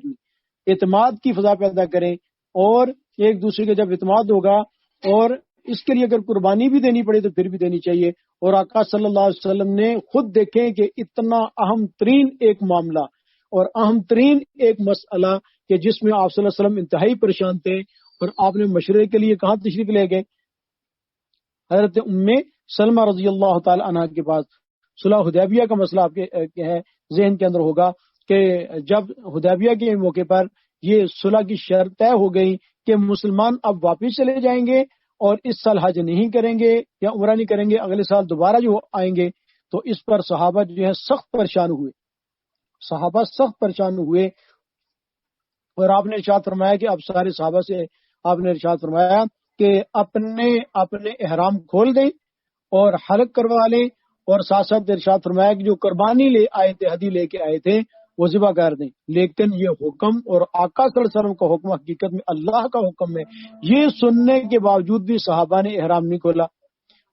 اعتماد کی فضا پیدا کریں، اور ایک دوسرے کے جب اعتماد ہوگا، اور اس کے لیے اگر قربانی بھی دینی پڑے تو پھر بھی دینی چاہیے. اور آقا صلی اللہ علیہ وسلم نے خود دیکھیں کہ اتنا اہم ترین ایک معاملہ اور اہم ترین ایک مسئلہ کہ جس میں آپ صلی اللہ علیہ وسلم انتہائی پریشان تھے، اور آپ نے مشورے کے لیے کہاں تشریف لے گئے؟ حضرت ام سلمہ رضی اللہ تعالی عنہ کے پاس. صلح حدیبیہ کا مسئلہ آپ کے ہے ذہن کے اندر ہوگا کہ جب حدیبیہ کے موقع پر یہ صلح کی شرط طے ہو گئی کہ مسلمان اب واپس چلے جائیں گے اور اس سال حج نہیں کریں گے یا عمرہ نہیں کریں گے، اگلے سال دوبارہ جو آئیں گے، تو اس پر صحابہ جو ہے سخت پریشان ہوئے. صحابہ سخت پریشان ہوئے، اور آپ نے ارشاد فرمایا کہ اب سارے صحابہ سے آپ نے ارشاد فرمایا کہ اپنے احرام کھول دیں اور حلق کروا لیں، اور ساتھ ساتھ ارشاد فرمایا کہ جو قربانی لے آئے تھے، ہدی لے کے آئے تھے، وہ ذبح کر دیں. لیکن یہ حکم اور آقا صلی اللہ علیہ وسلم کا حکم حقیقت میں اللہ کا حکم ہے. یہ سننے کے باوجود بھی صحابہ نے احرام نہیں کھولا،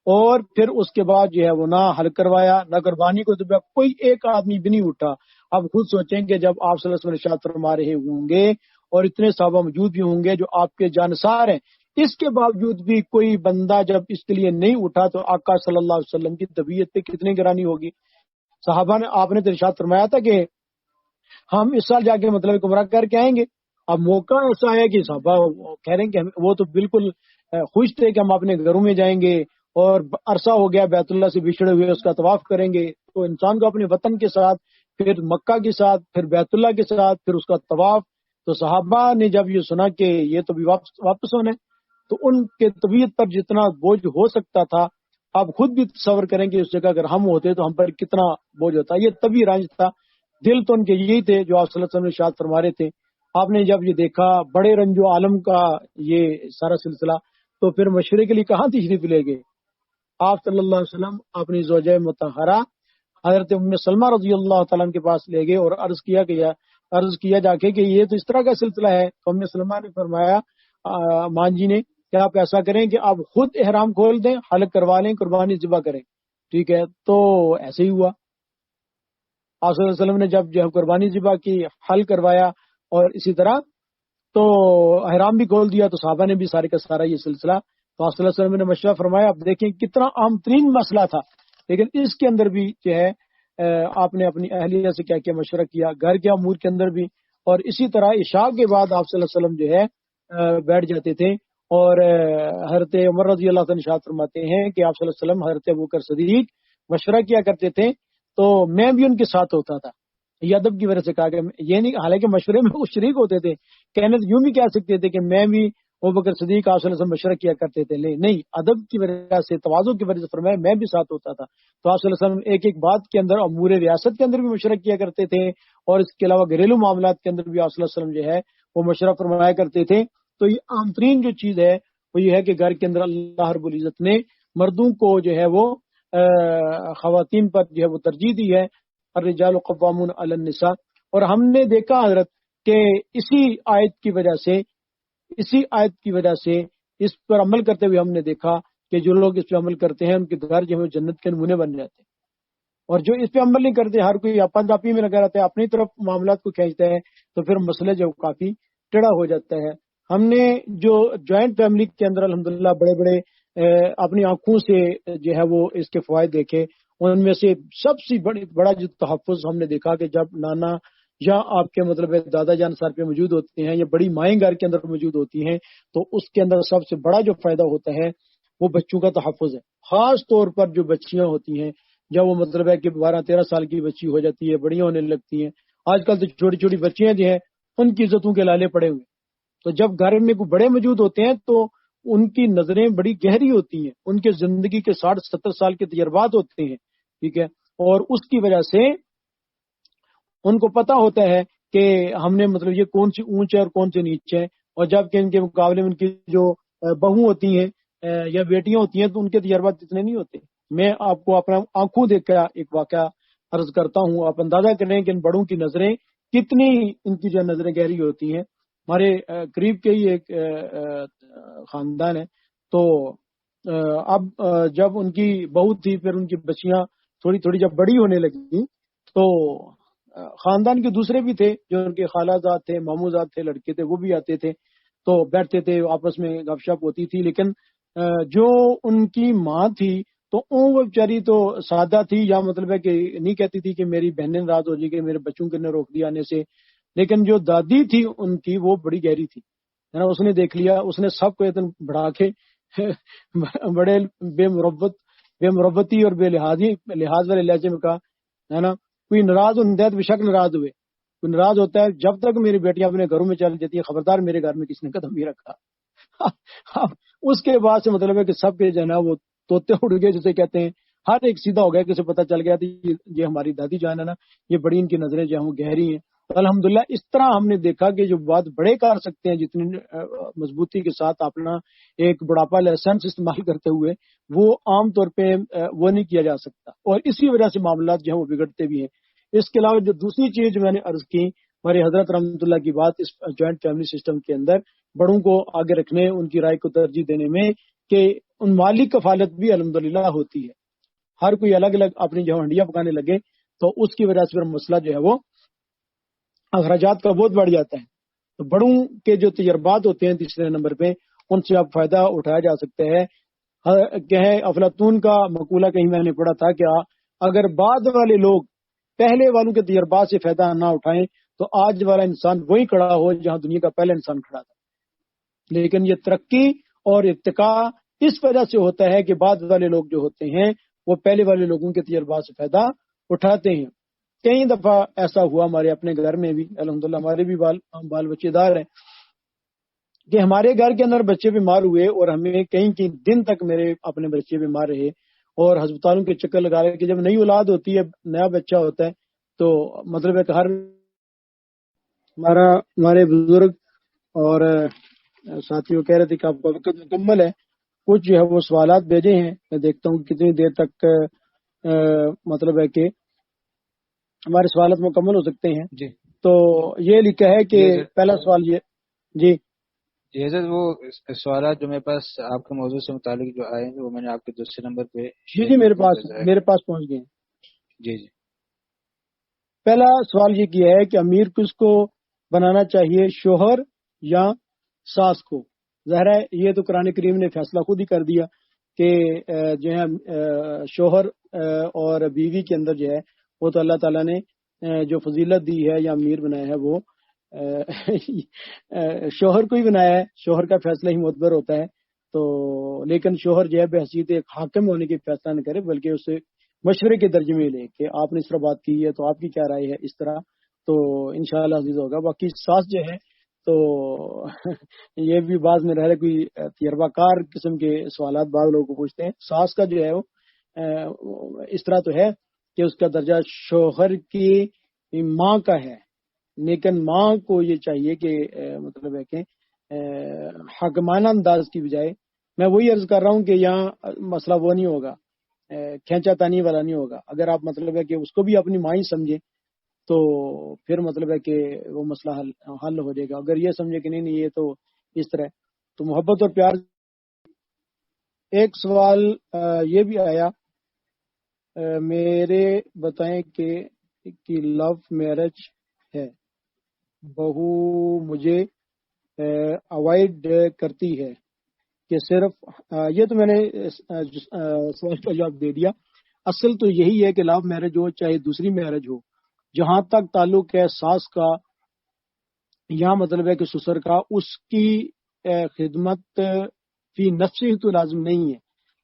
اور پھر اس کے بعد جو ہے وہ نہ حلق کروایا نہ قربانی کو ذبح. کوئی ایک آدمی بھی نہیں اٹھا. اب خود سوچیں کہ جب آپ صلی اللہ علیہ وسلم ارشاد فرما رہے ہوں گے اور اتنے صحابہ موجود بھی ہوں گے جو آپ کے جانسار ہیں، اس کے باوجود بھی کوئی بندہ جب اس کے لیے نہیں اٹھا تو آقا صلی اللہ علیہ وسلم کی طبیعت پہ کتنی گرانی ہوگی. صحابہ نے آپ نے تو ارشاد فرمایا تھا کہ ہم اس سال جا کے مطلب عمرہ کر کے آئیں گے. اب موقع ایسا ہے کہ صحابہ کہہ رہے ہیں کہ وہ تو بالکل خوش تھے کہ ہم اپنے گھروں میں جائیں گے، اور عرصہ ہو گیا بیت اللہ سے بچھڑے ہوئے، اس کا طواف کریں گے. تو انسان کو اپنے وطن کے ساتھ، پھر مکہ کے ساتھ، پھر بیت اللہ کے ساتھ، پھر اس کا طواف. تو صحابہ نے جب یہ سنا کہ یہ تو بھی واپس ہونا ہے، تو ان کے طبیعت پر جتنا بوجھ ہو سکتا تھا آپ خود بھی تصور کریں کہ اس جگہ اگر ہم ہوتے تو ہم پر کتنا بوجھ ہوتا. یہ طبی رنج تھا. دل تو ان کے یہی تھے جو آپ صلی اللہ علیہ وسلم نے ارشاد فرما رہے تھے. آپ نے جب یہ دیکھا بڑے رنج و عالم کا یہ سارا سلسلہ، تو پھر مشورے کے لیے کہاں تشریف لے گئے؟ آپ صلی اللہ علیہ وسلم اپنی زوجہ مطہرہ حضرت ام سلمہ رضی اللہ تعالیٰ عنہ کے پاس لے گئے اور عرض کیا جا کے کہ یہ تو اس طرح کا سلسلہ ہے. تو ام سلمہ نے فرمایا مان جی نے کہ آپ ایسا کریں کہ آپ خود احرام کھول دیں، حلق کروا لیں، قربانی ذبح کریں. ٹھیک ہے. تو ایسے ہی ہوا. آپ صلی اللہ علیہ وسلم نے جب قربانی ذبح کی، حل کروایا، اور اسی طرح تو احرام بھی کھول دیا، تو صحابہ نے بھی سارے کا سارا یہ سلسلہ. تو آپ صلی اللہ علیہ وسلم نے مشورہ فرمایا. اب دیکھیں کتنا عام ترین مسئلہ تھا، لیکن اس کے اندر بھی جو ہے آپ نے اپنی اہلیہ سے کیا کیا مشورہ کیا، گھر کے امور کے اندر بھی. اور اسی طرح عشاء کے بعد آپ صلی اللہ علیہ وسلم جو ہے بیٹھ جاتے تھے، اور حضرت عمر رضی اللہ عنہ ارشاد فرماتے ہیں کہ آپ صلی اللہ علیہ وسلم حضرت ابوبکر صدیق مشورہ کیا کرتے تھے تو میں بھی ان کے ساتھ ہوتا تھا. یہ ادب کی وجہ سے کہا کہ یہ نہیں، حالانکہ مشورے میں وہ شریک ہوتے تھے، کہنے یوں بھی کہہ سکتے تھے کہ میں بھی ابوبکر صدیق آپ صلی اللہ علیہ وسلم مشورہ کیا کرتے تھے، نہیں، ادب کی وجہ سے، تواضع کی وجہ سے فرمایا میں بھی ساتھ ہوتا تھا. تو آپ صلی اللہ علیہ وسلم ایک ایک بات کے اندر امور ریاست کے اندر بھی مشورہ کیا کرتے تھے، اور اس کے علاوہ گھریلو معاملات کے اندر بھی آپ صلی اللہ علیہ وسلم جو ہے وہ مشورہ فرمایا کرتے تھے. تو یہ عام ترین جو چیز ہے وہ یہ ہے کہ گھر کے اندر اللہ رب العزت نے مردوں کو جو ہے وہ خواتین پر جو ہے وہ ترجیح دی ہے. الرجال قوامون علی النساء. اور ہم نے دیکھا حضرت کہ اسی آیت کی وجہ سے اس پر عمل کرتے ہوئے ہم نے دیکھا کہ جو لوگ اس پہ عمل کرتے ہیں ان کے گھر جو ہے جنت کے نمونے بن جاتے ہیں، اور جو اس پہ عمل نہیں کرتے، ہر کوئی اپن آپ میں لگا رہتا ہے، اپنی طرف معاملات کو کھینچتا ہے، تو پھر مسئلہ جو کافی ٹیڑھا ہو جاتا ہے. ہم نے جو جوائنٹ فیملی کے اندر الحمدللہ بڑے بڑے اپنی آنکھوں سے جو ہے وہ اس کے فوائد دیکھے، ان میں سے سب سے بڑا جو تحفظ ہم نے دیکھا کہ جب نانا یا آپ کے مطلب دادا جان سر پہ موجود ہوتے ہیں یا بڑی مائیں گھر کے اندر موجود ہوتی ہیں، تو اس کے اندر سب سے بڑا جو فائدہ ہوتا ہے وہ بچوں کا تحفظ ہے. خاص طور پر جو بچیاں ہوتی ہیں، جب وہ مطلب ہے کہ 12-13 سال کی بچی ہو جاتی ہے، بڑیاں ہونے لگتی ہیں. آج کل تو چھوٹی چھوٹی بچیاں جو ہیں ان کی عزتوں کے لالے پڑے ہوئے. تو جب گھر میں کوئی بڑے موجود ہوتے ہیں تو ان کی نظریں بڑی گہری ہوتی ہیں، ان کے زندگی کے 60-70 سال کے تجربات ہوتے ہیں، ٹھیک ہے، اور اس کی وجہ سے ان کو پتا ہوتا ہے کہ ہم نے مطلب یہ کون سی اونچ ہے اور کون سی نیچ ہے، اور جبکہ ان کے مقابلے میں ان کی جو بہو ہوتی ہیں یا بیٹیاں ہوتی ہیں تو ان کے تجربات اتنے نہیں ہوتے۔ میں آپ کو اپنا آنکھوں دیکھ کر ایک واقعہ عرض کرتا ہوں، آپ اندازہ کریں کہ ان بڑوں کی نظریں کتنی، ان کی جو نظریں گہری ہوتی ہیں۔ ہمارے قریب کے ہی ایک خاندان ہے، تو اب جب ان کی بہو تھی، پھر ان کی بچیاں تھوڑی تھوڑی جب بڑی ہونے لگی، تو خاندان کے دوسرے بھی تھے جو ان کے خالہ زاد تھے، ماموں زاد تھے، لڑکے تھے، وہ بھی آتے تھے، تو بیٹھتے تھے، آپس میں گپ شپ ہوتی تھی۔ لیکن جو ان کی ماں تھی تو وہ بیچاری تو سادہ تھی، یا مطلب ہے کہ نہیں کہتی تھی کہ میری بہنیں ناراض ہو جائے کہ میرے بچوں کے نے روک دیا آنے سے، لیکن جو دادی تھی ان کی وہ بڑی گہری تھی، ہے نا۔ اس نے دیکھ لیا، اس نے سب کو اتنا بڑھا کے بڑے بے مربتی اور بے لحاظ والے لہجے میں کہا، ہے نا، کوئی ناراض ہوتا ہے تو بے شک ناراض ہوئے، کوئی ناراض ہوتا ہے جب تک میری بیٹیاں اپنے گھروں میں چل جاتی ہے، خبردار میرے گھر میں کسی نے قدم نہیں رکھا۔ اس کے بعد سے مطلب ہے کہ سب کے جو ہے نا وہ توتے اڑ گئے جسے کہتے ہیں، ہر ایک سیدھا ہو گیا، کسی پتہ چل گیا تھی یہ ہماری دادی جان ہے نا، یہ بڑی ان کی نظریں جو ہیں وہ گہری ہیں۔ الحمدللہ اس طرح ہم نے دیکھا کہ جو بات بڑے کر سکتے ہیں جتنی مضبوطی کے ساتھ اپنا ایک بڑھاپا لائسنس استعمال کرتے ہوئے، وہ عام طور پہ وہ نہیں کیا جا سکتا، اور اسی وجہ سے معاملات جو ہیں وہ بگڑتے بھی ہیں۔ اس کے علاوہ جو دوسری چیز جو میں نے عرض کی، ہمارے حضرت رحمۃ اللہ کی بات، اس جوائنٹ فیملی سسٹم کے اندر بڑوں کو آگے رکھنے، ان کی رائے کو ترجیح دینے میں، کہ ان مالی کفالت بھی الحمدللہ ہوتی ہے۔ ہر کوئی الگ الگ اپنی جو ہنڈیاں پکانے لگے تو اس کی وجہ سے پھر مسئلہ جو ہے وہ اخراجات کا بہت بڑھ جاتا ہے۔ تو بڑوں کے جو تجربات ہوتے ہیں تیسرے نمبر پہ، ان سے اب فائدہ اٹھایا جا سکتا ہے۔ کہ افلاطون کا مقولہ کہیں میں نے پڑھا تھا کہ اگر بعد والے لوگ پہلے والوں کے تجربات سے فائدہ نہ اٹھائیں تو آج والا انسان وہی کھڑا ہو جہاں دنیا کا پہلا انسان کھڑا تھا۔ لیکن یہ ترقی اور ارتقاء اس وجہ سے ہوتا ہے کہ بعد والے لوگ جو ہوتے ہیں وہ پہلے والے لوگوں کے تجربات سے فائدہ اٹھاتے ہیں۔ کئی دفعہ ایسا ہوا ہمارے اپنے گھر میں بھی، الحمدللہ ہمارے بھی بال بچے دار ہیں، کہ ہمارے گھر کے اندر بچے بیمار ہوئے اور ہمیں کئی دن تک میرے اپنے بچے بیمار رہے، اور ہسپتالوں کے چکر لگا رہے کہ جب نئی اولاد ہوتی ہے، نیا بچہ ہوتا ہے، تو مطلب ہے کہ ہمارے بزرگ اور ساتھیوں کہہ رہے تھے کہ آپ کا وقت مکمل ہے، کچھ جو ہے وہ سوالات بھیجے ہیں، میں دیکھتا ہوں کتنی دیر تک مطلب ہے کہ ہمارے سوالات مکمل ہو سکتے ہیں۔ جی تو یہ لکھا ہے کہ پہلا سوال یہ، جی جی حضرت، وہ سوالات جو میرے پاس آپ کے موضوع سے متعلق جو آئے ہیں وہ میں نے آپ کے دوسرے نمبر پہ جی میرے پاس پہنچ گئے ہیں۔ جی جی پہلا سوال یہ کیا ہے کہ امیر کس کو بنانا چاہیے، شوہر یا ساس کو؟ ظاہر ہے یہ تو قرآن کریم نے فیصلہ خود ہی کر دیا کہ جو ہے شوہر اور بیوی کے اندر جو ہے وہ تو اللہ تعالیٰ نے جو فضیلت دی ہے یا امیر بنایا ہے وہ شوہر کو ہی بنایا ہے، شوہر کا فیصلہ ہی معتبر ہوتا ہے۔ تو لیکن شوہر جو ہے بحیثیت ایک حاکم ہونے کی فیصلہ نہ کرے، بلکہ اسے مشورے کے درجے میں لے کہ آپ نے اس طرح بات کی ہے تو آپ کی کیا رائے ہے، اس طرح تو انشاءاللہ عزیز ہوگا۔ باقی ساس جو ہے تو یہ بھی بعض میں رہ رہے کوئی تجربہ کار قسم کے سوالات بعض لوگوں کو پوچھتے ہیں۔ ساس کا جو ہے وہ اس طرح تو ہے کہ اس کا درجہ شوہر کی ماں کا ہے، لیکن ماں کو یہ چاہیے کہ مطلب ہے کہ حاکمانہ انداز کی بجائے، میں وہی عرض کر رہا ہوں کہ یہاں مسئلہ وہ نہیں ہوگا، کھینچا تانی والا نہیں ہوگا۔ اگر آپ مطلب ہے کہ اس کو بھی اپنی ماں ہی سمجھیں تو پھر مطلب ہے کہ وہ مسئلہ حل ہو جائے گا۔ اگر یہ سمجھے کہ نہیں یہ تو اس طرح، تو محبت اور پیار۔ ایک سوال یہ بھی آیا، میرے بتائیں کہ لو میرج ہے، بہو مجھے اوائڈ کرتی ہے کہ صرف یہ تو میں نے سوال کا جواب دے دیا۔ اصل تو یہی ہے کہ لو میرج ہو چاہے دوسری میرج ہو، جہاں تک تعلق ہے ساس کا یا مطلب ہے کہ سسر کا، اس کی خدمت فی نفسی تو لازم نہیں ہے،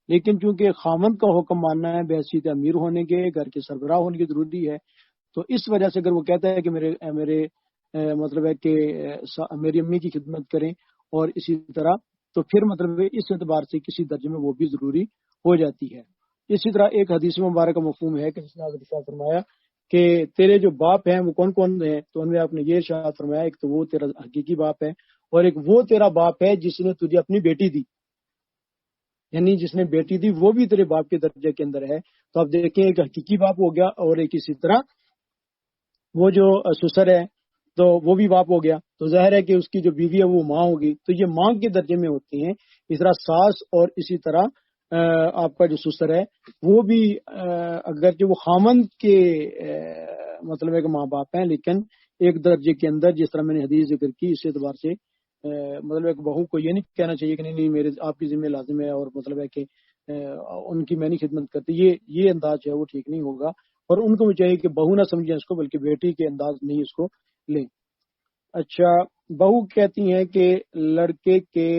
لیکن چونکہ خامند کا حکم ماننا ہے بحیثیت امیر ہونے کے، گھر کے سربراہ ہونے کی ضروری ہے، تو اس وجہ سے اگر وہ کہتا ہے کہ میرے مطلب ہے کہ میری امی کی خدمت کریں اور اسی طرح تو پھر مطلب اس اعتبار سے کسی درجے میں وہ بھی ضروری ہو جاتی ہے۔ اسی طرح ایک حدیث مبارک کا مفہوم ہے کہ جس نے حضرت شاہ فرمایا کہ تیرے جو باپ ہیں وہ کون کون ہیں، تو ان میں آپ نے یہ ارشاد فرمایا ایک تو وہ تیرا حقیقی باپ ہے، اور ایک وہ تیرا باپ ہے جس نے تجھے اپنی بیٹی دی، یعنی جس نے بیٹی دی وہ بھی تیرے باپ کے درجے کے اندر ہے۔ تو آپ دیکھیں ایک حقیقی باپ ہو گیا، اور ایک اسی طرح وہ جو سسر ہے تو وہ بھی باپ ہو گیا، تو ظاہر ہے کہ اس کی جو بیوی ہے وہ ماں ہوگی، تو یہ ماں کے درجے میں ہوتی ہیں۔ اس طرح ساس اور اسی طرح آپ کا جو سسر ہے وہ بھی اگرچہ وہ خامند کے مطلب ہے کہ ماں باپ ہیں، لیکن ایک درجے کے اندر، جس طرح میں نے حدیث ذکر کی، اس اعتبار سے مطلب ایک بہو کو یہ نہیں کہنا چاہیے کہ نہیں میرے آپ کی ذمہ لازم ہے، اور مطلب ہے کہ ان کی میں نہیں خدمت کرتی، یہ انداز ہے وہ ٹھیک نہیں ہوگا، اور ان کو بھی چاہیے کہ بہو نہ سمجھیں اس کو، بلکہ بیٹی کے انداز نہیں اس کو لیں۔ اچھا، بہو کہتی ہیں کہ لڑکے کے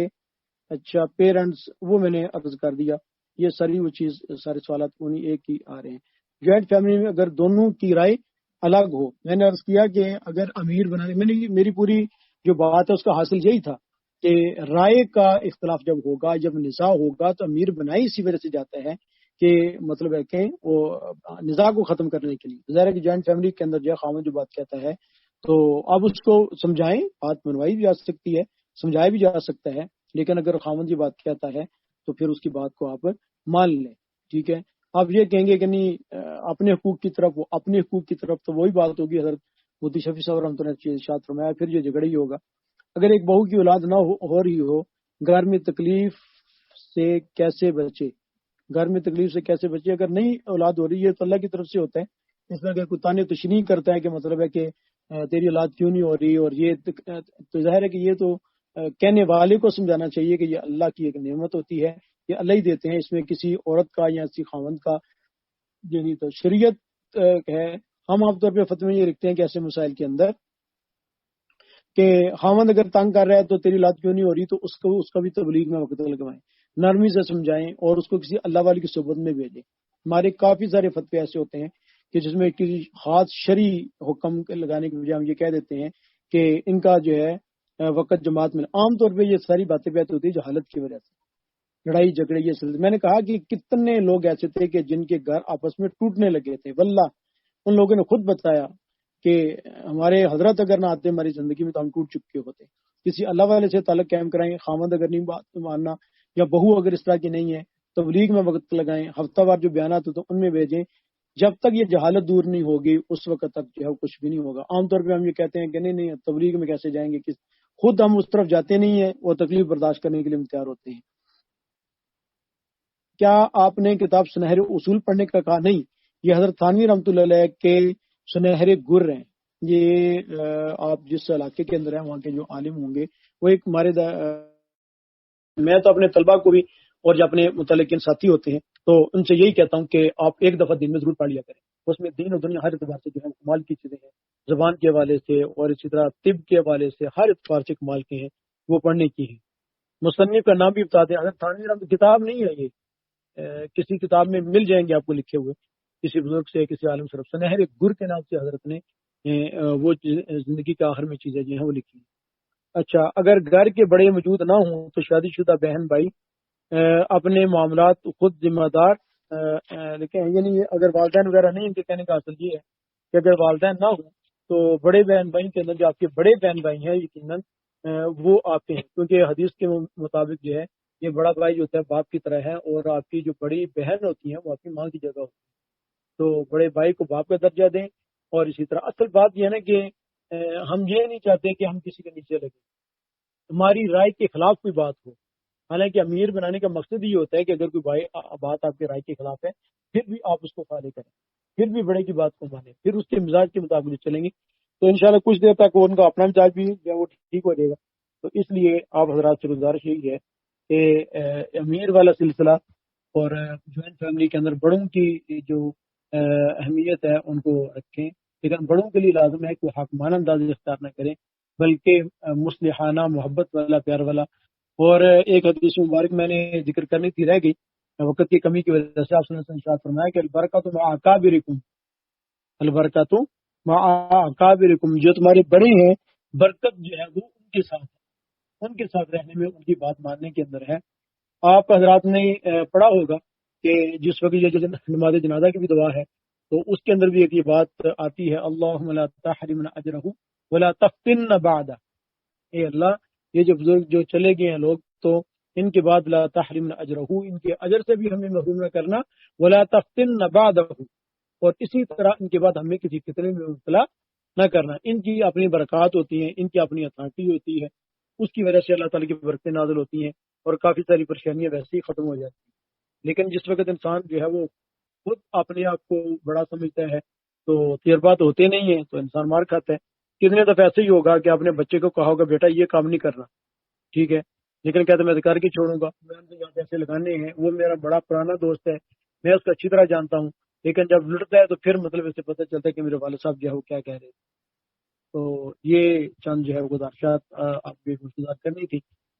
اچھا پیرنٹس، وہ میں نے عرض کر دیا، یہ ساری وہ چیز، سارے سوالات انہیں ایک ہی آ رہے ہیں۔ جوائنٹ فیملی میں اگر دونوں کی رائے الگ ہو، میں نے عرض کیا کہ اگر امیر بنانے، میں نے میری پوری جو بات ہے اس کا حاصل یہی تھا کہ رائے کا اختلاف جب ہوگا، جب نزاع ہوگا، تو امیر بنائی اسی وجہ سے جاتا ہے کہ مطلب ہے کہ وہ نزاع کو ختم کرنے کے لیے، ظاہر ہے کہ جوائنٹ فیملی کے اندر جو ہے خاوند جو بات کہتا ہے تو اب اس کو سمجھائیں، بات منوائی بھی جا سکتی ہے، سمجھایا بھی جا سکتا ہے، لیکن اگر خاوند یہ بات کہتا ہے تو پھر اس کی بات کو آپ مان لیں، ٹھیک ہے۔ آپ یہ کہیں گے کہ نہیں اپنے حقوق کی طرف، وہ اپنے حقوق کی طرف، تو وہی بات ہوگی حضرت مفتی شفیع صاحب رحمۃ اللہ نے ارشاد فرمایا، پھر یہ جھگڑا ہی ہوگا۔ اگر ایک بہو کی اولاد نہ ہو رہی ہو، گھر میں تکلیف سے کیسے بچے، گھر میں تکلیف سے کیسے بچے؟ اگر نہیں اولاد ہو رہی ہے تو اللہ کی طرف سے ہوتا ہے، اس میں اگر کوئی تانے تشنیع کرتا ہے کہ مطلب ہے کہ تیری اولاد کیوں نہیں ہو رہی، اور یہ تو ظاہر ہے کہ یہ تو کہنے والے کو سمجھانا چاہیے کہ یہ اللہ کی ایک نعمت ہوتی ہے، یہ اللہ ہی دیتے ہیں، اس میں کسی عورت کا یا کسی خاوند کا یعنی تو شریعت ہے۔ ہم عام طور پہ فتوی یہ لکھتے ہیں کہ ایسے مسائل کے اندر کہ خاوند اگر تنگ کر رہا ہے تو تیری اولاد کیوں نہیں ہو رہی، تو اس کا بھی تبلیغ میں وقت لگوائیں، نرمی سے سمجھائیں، اور اس کو کسی اللہ والی کی صحبت میں بھیجیں۔ ہمارے کافی سارے فتوے ایسے ہوتے ہیں کہ جس میں کسی خاص شرعی حکم لگانے کے بجائے ہم یہ کہہ دیتے ہیں کہ ان کا جو ہے وقت جماعت میں، عام طور پہ یہ ساری باتیں پیدا ہوتی ہے جہالت کی وجہ سے، لڑائی جھگڑے یہ سلسلے۔ میں نے کہا کہ کتنے لوگ ایسے تھے کہ جن کے گھر آپس میں ٹوٹنے لگے تھے، واللہ ان لوگوں نے خود بتایا کہ ہمارے حضرت اگر نہ آتے ہماری زندگی میں تو ہم ٹوٹ چکے ہوتے۔ کسی اللہ والے سے تعلق قائم کرائیں، خامد اگر نہیں بات ماننا، یا بہو اگر اس طرح کی نہیں ہے، تبلیغ میں وقت لگائیں، ہفتہ وار جو بیانات ہو تو ان میں بھیجیں، جب تک یہ جہالت دور نہیں ہوگی اس وقت تک جو ہے کچھ بھی نہیں ہوگا۔ عام طور پہ ہم یہ کہتے ہیں کہ نہیں تبلیغ میں کیسے جائیں گے، خود ہم اس طرف جاتے نہیں ہیں اور تکلیف برداشت کرنے کے لیے تیار ہوتے ہیں۔ کیا آپ نے کتاب سنہرے اصول پڑھنے کا کہا؟ نہیں، یہ حضرت تھانوی رحمۃ اللہ علیہ کے سنہرے گر ہیں، یہ آپ جس علاقے کے اندر ہیں وہاں کے جو عالم ہوں گے وہ ایک ہمارے میں تو اپنے طلبا کو بھی اور جو اپنے متعلقین ساتھی ہوتے ہیں تو ان سے یہی کہتا ہوں کہ آپ ایک دفعہ دن میں ضرور پڑھ لیا کریں، اس میں دین و دنیا ہر اعتبار سے جو ہے کمال کی چیزیں ہیں، زبان کے حوالے سے اور اسی طرح طب کے حوالے سے ہر اعتبار سے کمال کے ہیں، وہ پڑھنے کی ہیں۔ مصنف کا نام بھی بتاتے ہیں، حضرت تھانوی رحمۃ، کتاب نہیں ہے یہ، کسی کتاب میں مل جائیں گے آپ کو لکھے ہوئے، کسی بزرگ سے کسی عالم سے، سنہرے گر کے نام سے حضرت نے وہ زندگی کے آخر میں چیزیں جو ہیں وہ لکھی۔ اچھا، اگر گھر کے بڑے موجود نہ ہوں تو شادی شدہ بہن بھائی اپنے معاملات خود ذمہ دار لکھیں، یعنی اگر والدین وغیرہ نہیں، ان کے کہنے کا اصل یہ ہے کہ اگر والدین نہ ہوں تو بڑے بہن بھائی کے اندر جو آپ کے بڑے بہن بھائی ہیں یقیناً وہ آپ کے ہیں، کیونکہ حدیث کے مطابق جو ہے یہ بڑا بھائی جو ہوتا ہے باپ کی طرح ہے، اور آپ کی جو بڑی بہن ہوتی ہیں وہ آپ کی ماں کی جگہ ہوتی ہے، تو بڑے بھائی کو باپ کا درجہ دیں۔ اور اسی طرح اصل بات یہ ہے نا کہ ہم یہ نہیں چاہتے کہ ہم کسی کے نیچے لگیں، ہماری رائے کے خلاف کوئی بات ہو، حالانکہ امیر بنانے کا مقصد یہ ہوتا ہے کہ اگر کوئی بات آپ کے رائے کے خلاف ہے پھر بھی آپ اس کو فالو کریں، پھر بھی بڑے کی بات کو مانیں، پھر اس کے مزاج کے مطابق چلیں گے، تو انشاءاللہ کچھ دیر تک ان کا اپنا مزاج بھی جو ہے وہ ٹھیک ہو جائے گا۔ تو اس لیے آپ حضرات سے گزارش یہی ہے کہ امیر والا سلسلہ اور جوائنٹ فیملی کے اندر بڑوں کی جو اہمیت ہے ان کو رکھیں، لیکن بڑوں کے لیے لازم ہے کہ حاکمانہ انداز اختیار نہ کریں بلکہ مصلحانہ، محبت والا، پیار والا۔ اور ایک حدیث مبارک میں نے ذکر کرنی تھی، رہ گئی وقت کی کمی کی وجہ سے، آپ نے ارشاد فرمایا کہ البرکۃ مع اکابرکم، البرکۃ مع اکابرکم، جو تمہارے بڑے ہیں برکت جو ہے وہ ان کے ساتھ ہے، ان کے ساتھ رہنے میں، ان کی بات ماننے کے اندر ہے۔ آپ حضرات نے پڑھا ہوگا کہ جس وقت یہ نماز جنازہ کی بھی دعا ہے تو اس کے اندر بھی ایک یہ بات آتی ہے، اللہم لا تحرمنا اجرہ ولا تفتنا بعدہ، اے اللہ یہ جو بزرگ جو چلے گئے ہیں لوگ، تو ان کے بعد لا تحرمنا اجرہ، ان کے اجر سے بھی ہمیں محروم نہ کرنا، ولا تفتنا بعدہ، اور اسی طرح ان کے بعد ہمیں کسی فتنے میں مبتلا نہ کرنا۔ ان کی اپنی برکات ہوتی ہیں، ان کی اپنی اتھارٹی ہوتی ہے، اس کی وجہ سے اللہ تعالیٰ کی برکتیں نازل ہوتی ہیں اور کافی ساری پریشانیاں ویسے ہی ختم ہو جاتی ہیں۔ لیکن جس وقت انسان جو ہے وہ خود اپنے آپ کو بڑا سمجھتا ہے تو تجربات ہوتے نہیں ہیں، تو انسان مار کھاتا ہے۔ کتنے دفعہ ایسے ہی ہوگا کہ آپ نے بچے کو کہا ہوگا بیٹا یہ کام نہیں کرنا، ٹھیک ہے، لیکن کہتے میں کر کے چھوڑوں گا، میں نے یہاں پیسے لگانے ہیں، وہ میرا بڑا پرانا دوست ہے، میں اس کو اچھی طرح جانتا ہوں، لیکن جب لٹتا ہے تو پھر مطلب اسے پتہ چلتا ہے کہ میرے والد صاحب جو ہے وہ کیا کہہ رہے ہیں۔ تو یہ چند جو ہے وہ گزارشات آپ بھی گزار کرنی تھی،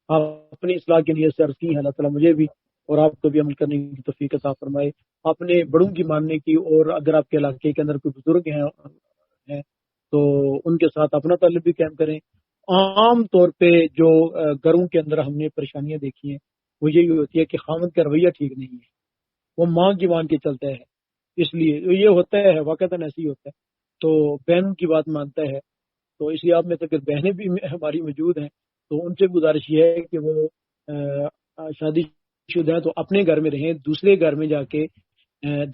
آپ اپنی اصلاح کے لیے سے عرض کی ہیں، اللہ تعالیٰ مجھے بھی اور آپ کو بھی عمل کرنے کی توفیق عطا فرمائے، اپنے بڑوں کی ماننے کی، اور اگر آپ کے علاقے کے اندر کوئی بزرگ ہیں تو ان کے ساتھ اپنا تعلق بھی قائم کریں۔ عام طور پہ جو گھروں کے اندر ہم نے پریشانیاں دیکھی ہیں وہ یہی ہوتی ہے کہ خاوند کا رویہ ٹھیک نہیں ہے، وہ ماں کی مان کے چلتا ہے، اس لیے یہ ہوتا ہے واقعتاً ایسے ہی ہوتا ہے، تو بہن کی بات مانتا ہے۔ تو اس لیے آپ میں سے اگر بہنیں بھی ہماری موجود ہیں تو ان سے گزارش یہ ہے کہ وہ شادی شدہ ہیں تو اپنے گھر میں رہیں، دوسرے گھر میں جا کے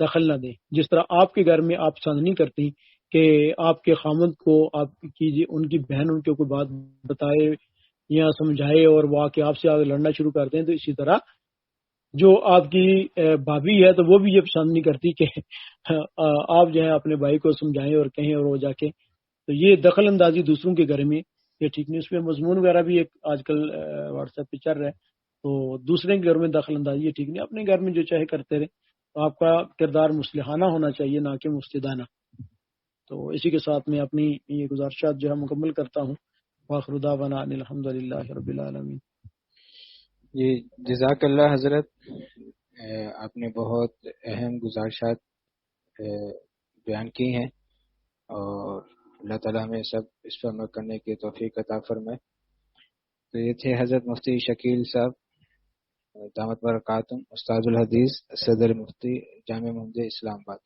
دخل نہ دیں۔ جس طرح آپ کے گھر میں آپ پسند نہیں کرتی کہ آپ کے خامند کو آپ کی ان کی بہن ان کو کوئی بات بتائے یا سمجھائے اور وہ آ کے آپ سے آگے لڑنا شروع کر دیں، تو اسی طرح جو آپ کی بھابھی ہے تو وہ بھی یہ پسند نہیں کرتی کہ آپ جو ہے اپنے بھائی کو سمجھائیں اور کہیں اور وہ جا کے، تو یہ دخل اندازی دوسروں کے گھر میں یہ ٹھیک نہیں۔ اس میں مضمون وغیرہ بھی ایک آج کل واٹس ایپ پہ چل رہا ہے، تو دوسرے کے گھر میں دخل اندازی یہ ٹھیک نہیں، اپنے گھر میں جو چاہے کرتے رہے، تو آپ کا کردار مصلحانہ ہونا چاہیے نہ کہ مفسدانہ۔ تو اسی کے ساتھ میں اپنی یہ گزارشات جو ہے مکمل کرتا ہوں۔ وآخر دعوانا ان الحمد للہ رب العالمین۔ جی جزاک اللہ حضرت، آپ نے بہت اہم گزارشات بیان کی ہیں، اور اللہ تعالیٰ ہمیں سب اس پر عمل کرنے کی توفیق عطا فرمائے۔ تو یہ تھے حضرت مفتی شکیل صاحب دامت برکاتہم، استاد الحدیث، صدر مفتی جامع محمدیہ اسلام آباد۔